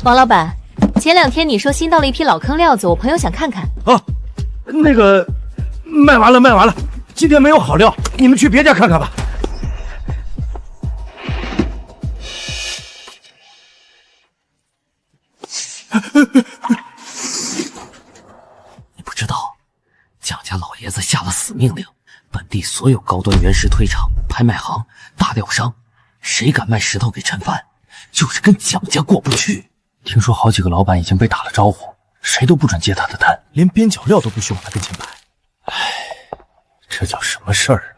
王老板，前2天你说新到了一批老坑料子，我朋友想看看。啊，那个卖完了，今天没有好料，你们去别家看看吧。你不知道，蒋家老爷子下了死命令，本地所有高端原石推厂、拍卖行、大料商，谁敢卖石头给陈凡，就是跟蒋家过不去。听说好几个老板已经被打了招呼，谁都不准接他的单，连边角料都不许往他跟前摆。唉，这叫什么事儿？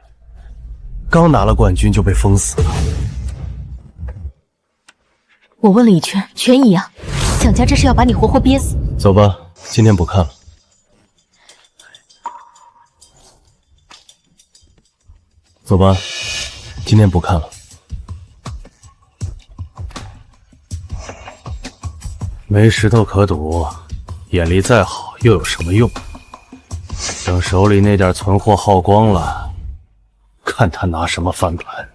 刚拿了冠军就被封死了。我问了一圈，全一样。蒋家这是要把你活活憋死。走吧，今天不看了。走吧，今天不看了。没石头可赌，眼力再好又有什么用？等手里那点存货耗光了，看他拿什么翻盘。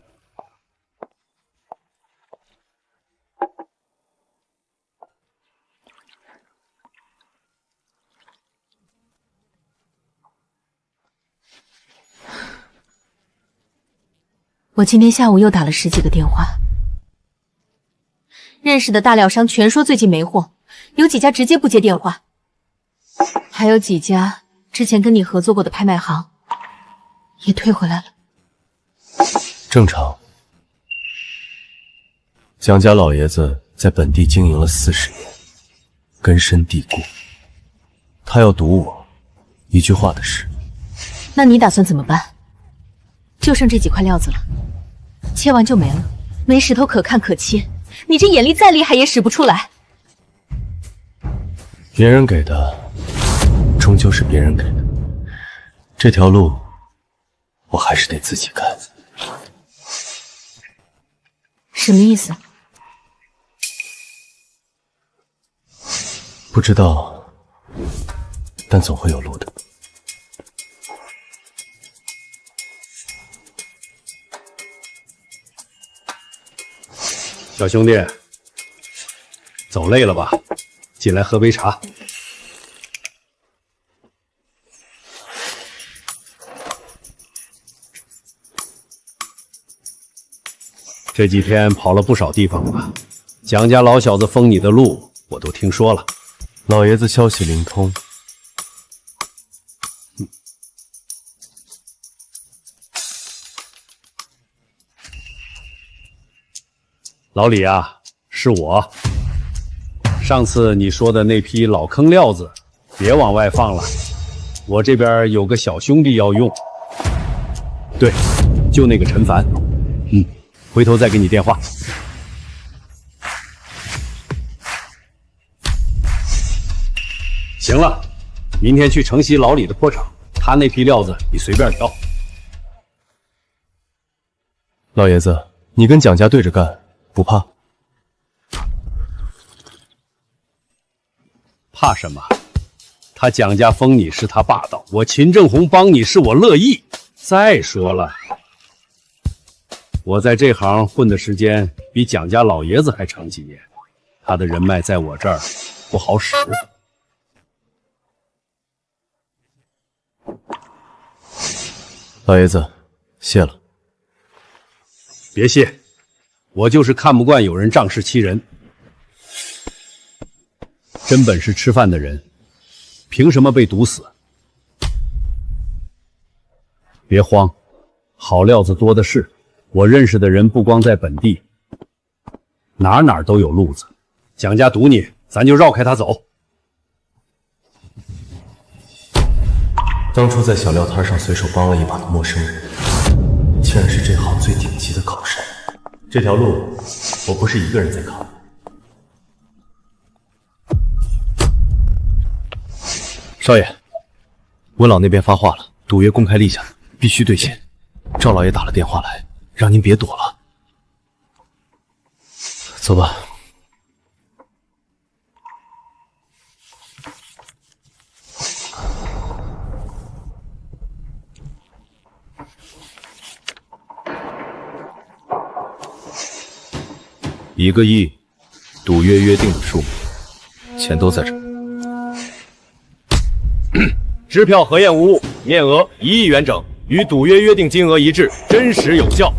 我今天下午又打了10几个电话，认识的大料商全说最近没货，有几家直接不接电话，还有几家之前跟你合作过的拍卖行也退回来了。正常。蒋家老爷子在本地经营了40年，根深蒂固。他要赌我，一句话的事。那你打算怎么办？就剩这几块料子了，切完就没了，没石头可看可切，你这眼力再厉害也使不出来。别人给的，终究是别人给的。这条路，我还是得自己看。什么意思？不知道，但总会有路的。小兄弟，走累了吧？进来喝杯茶。这几天跑了不少地方了，蒋家老小子封你的路，我都听说了。老爷子消息灵通。老李啊，是我。上次你说的那批老坑料子，别往外放了，我这边有个小兄弟要用。对，就那个陈凡。回头再给你电话。行了，明天去城西老李的坡场，他那批料子你随便挑。老爷子，你跟蒋家对着干，不怕？怕什么？他蒋家封你是他霸道，我秦正红帮你是我乐意。再说了，我在这行混的时间比蒋家老爷子还长几年，他的人脉在我这儿不好使。老爷子，谢了。别谢，我就是看不惯有人仗势欺人。真本事吃饭的人，凭什么被毒死？别慌，好料子多的是。我认识的人不光在本地，哪哪都有路子。蒋家赌你，咱就绕开他走。当初在小料摊上随手帮了一把的陌生人，竟然是这行最顶级的靠山。这条路，我不是一个人在扛。少爷，温老那边发话了，赌约公开立下，必须兑现。赵老爷打了电话来，让您别躲了。走吧。1个亿，赌约约定的数目，钱都在这儿。支票核验无误，面额1亿元整，与赌约约定金额一致，真实有效。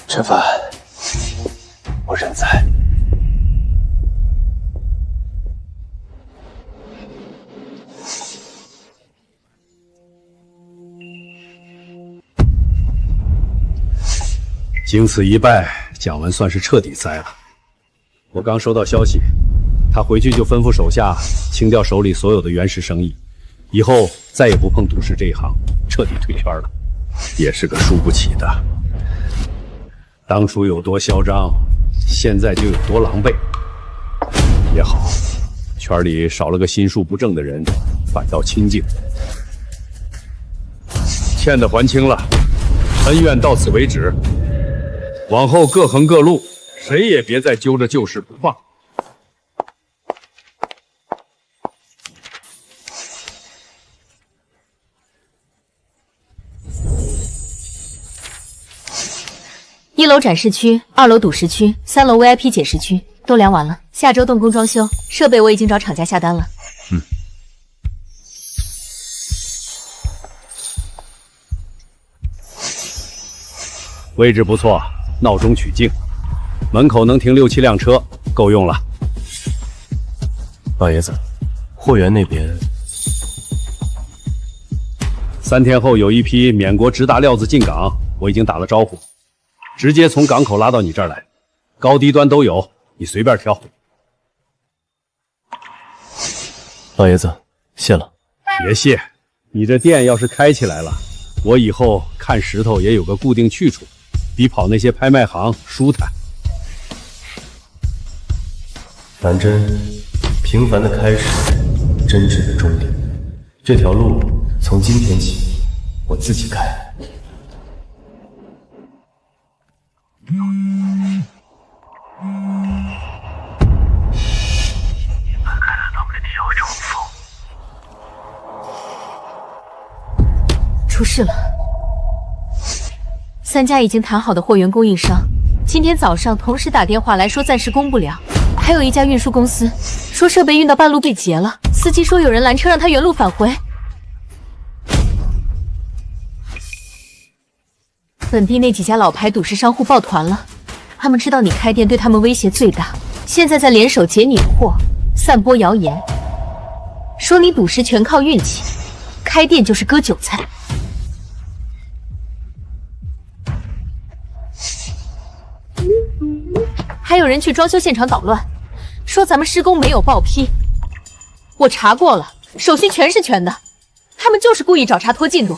陈凡，我人在。经此一败，蒋文算是彻底栽了。我刚收到消息，他回去就吩咐手下清掉手里所有的原石生意，以后再也不碰赌石这一行，彻底退圈了。也是个输不起的。当初有多嚣张，现在就有多狼狈。也好，圈里少了个心术不正的人，反倒清静。欠的还清了，恩怨到此为止。往后各行各路，谁也别再揪着旧事不放。1楼展示区，2楼赌石区，3楼 VIP 解释区都量完了，下周动工装修，设备我已经找厂家下单了。位置不错，闹中取静，门口能停6、7辆车，够用了。老爷子，货源那边3天后有一批缅国直达料子进港，我已经打了招呼，直接从港口拉到你这儿来，高低端都有，你随便挑。老爷子，谢了。别谢，你这店要是开起来了，我以后看石头也有个固定去处，比跑那些拍卖行舒坦。反正平凡的开始，真挚的终点。这条路从今天起，我自己开。出事了！3家已经谈好的货源供应商，今天早上同时打电话来说暂时供不了。还有一家运输公司说设备运到半路被劫了，司机说有人拦车让他原路返回。本地那几家老牌赌石商户抱团了，他们知道你开店对他们威胁最大，现在在联手劫你的货，散播谣言，说你赌石全靠运气，开店就是割韭菜。还有人去装修现场捣乱，说咱们施工没有报批。我查过了，手续全是全的，他们就是故意找茬拖进度。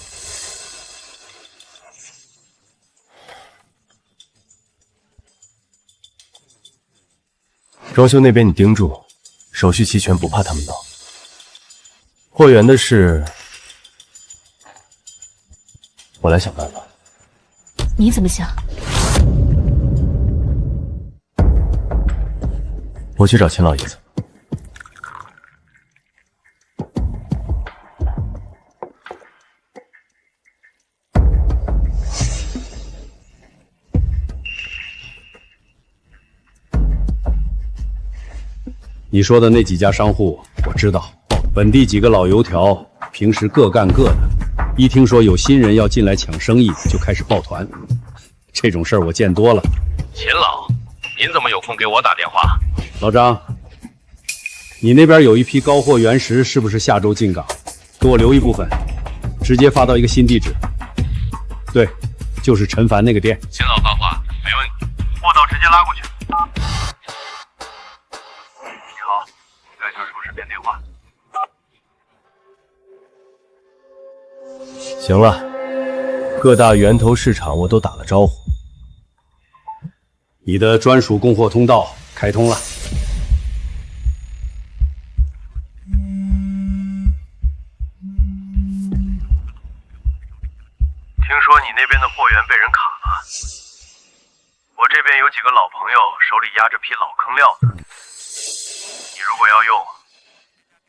装修那边你盯住，手续齐全，不怕他们闹。货源的事，我来想办法。你怎么想？我去找钱老爷子。你说的那几家商户我知道，本地几个老油条平时各干各的，一听说有新人要进来抢生意，就开始抱团。这种事儿我见多了。秦老，您怎么有空给我打电话？老张，你那边有一批高货原石，是不是下周进港？给我留一部分，直接发到一个新地址。对，就是陈凡那个店。秦老发话，没问题，货到直接拉过去。你好，该圈属实变电话。行了，各大源头市场我都打了招呼。你的专属供货通道开通了。听说你那边的货源被人卡了，我这边有几个老朋友手里压着批老坑料子，你如果要用，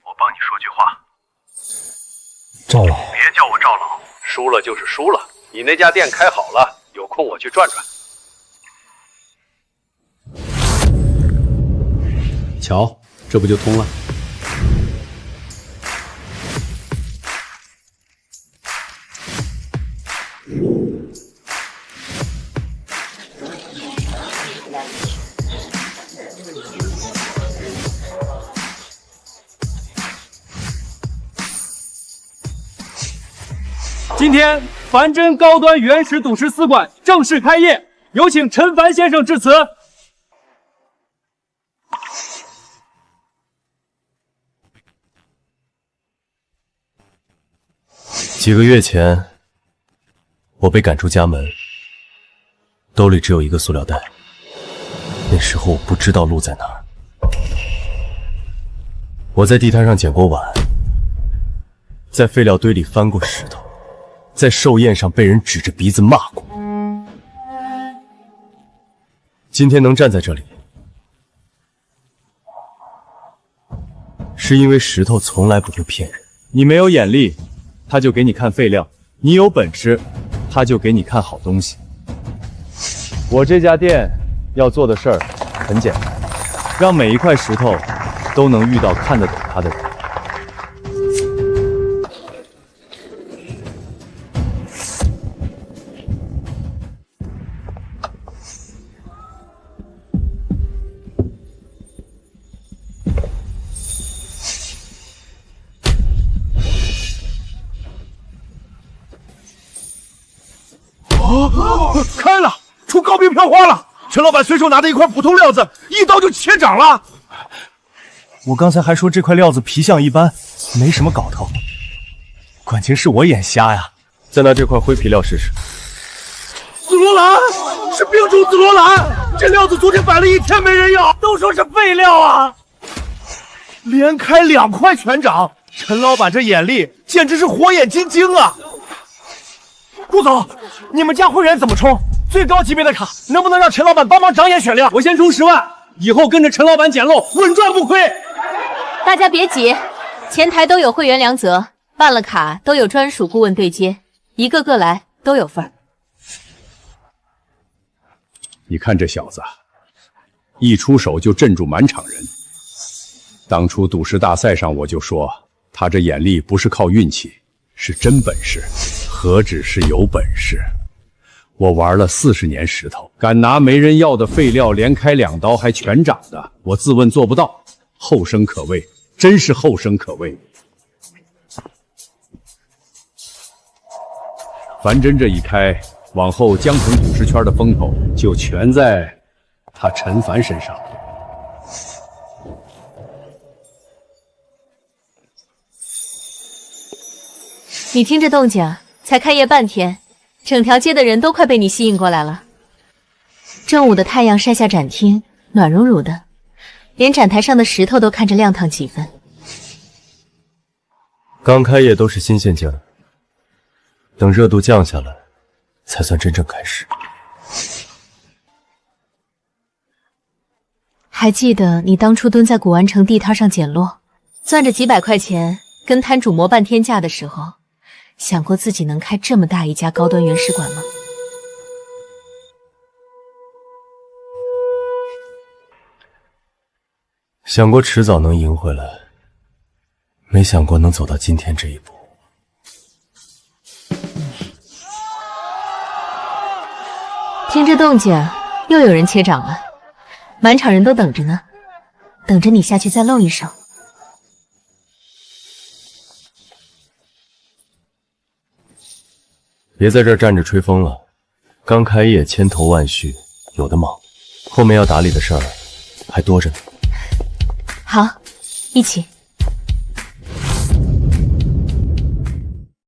我帮你说句话。赵老，别叫我赵老，输了就是输了。你那家店开好了，有空我去转转。瞧，这不就通了？今天凡真高端原石赌石4馆正式开业，有请陈凡先生致辞。几个月前，我被赶出家门，兜里只有一个塑料袋。那时候我不知道路在哪儿。我在地摊上捡过碗，在废料堆里翻过石头，在寿宴上被人指着鼻子骂过。今天能站在这里，是因为石头从来不会骗人。你没有眼力，他就给你看废料；你有本事，他就给你看好东西。我这家店要做的事儿很简单，让每一块石头都能遇到看得懂它的人。开了，出高冰飘花了！陈老板随手拿着一块普通料子，一刀就切掌了。我刚才还说这块料子皮相一般，没什么搞头，感情是我眼瞎呀！再拿这块灰皮料试试。紫罗兰，是冰种紫罗兰，这料子昨天摆了1天没人要，都说是废料啊！连开2块全掌，陈老板这眼力简直是火眼金睛啊！顾总，你们家会员怎么充？最高级别的卡能不能让陈老板帮忙长眼选料？我先充10万，以后跟着陈老板捡漏，稳赚不亏。大家别急，前台都有会员良泽，办了卡都有专属顾问对接，一个个来都有份儿。你看这小子，一出手就镇住满场人。当初赌石大赛上我就说，他这眼力不是靠运气，是真本事。何止是有本事，我玩了40年石头，敢拿没人要的废料连开2刀还全掌的，我自问做不到。后生可畏，真是后生可畏。樊真这一开，往后江城赌石圈的风头就全在他陈凡身上。你听这动静，才开业半天，整条街的人都快被你吸引过来了。正午的太阳晒下展厅，暖融融的，连展台上的石头都看着亮堂几分。刚开业都是新鲜劲儿，等热度降下来，才算真正开始。还记得你当初蹲在古玩城地摊上捡落，攥着几百块钱跟摊主磨半天价的时候，想过自己能开这么大一家高端原始馆吗？想过迟早能赢回来，没想过能走到今天这一步。听这动静，又有人切掌了，满场人都等着呢，等着你下去再露一手。别在这儿站着吹风了，刚开业千头万绪，有的忙，后面要打理的事儿还多着呢。好，一起。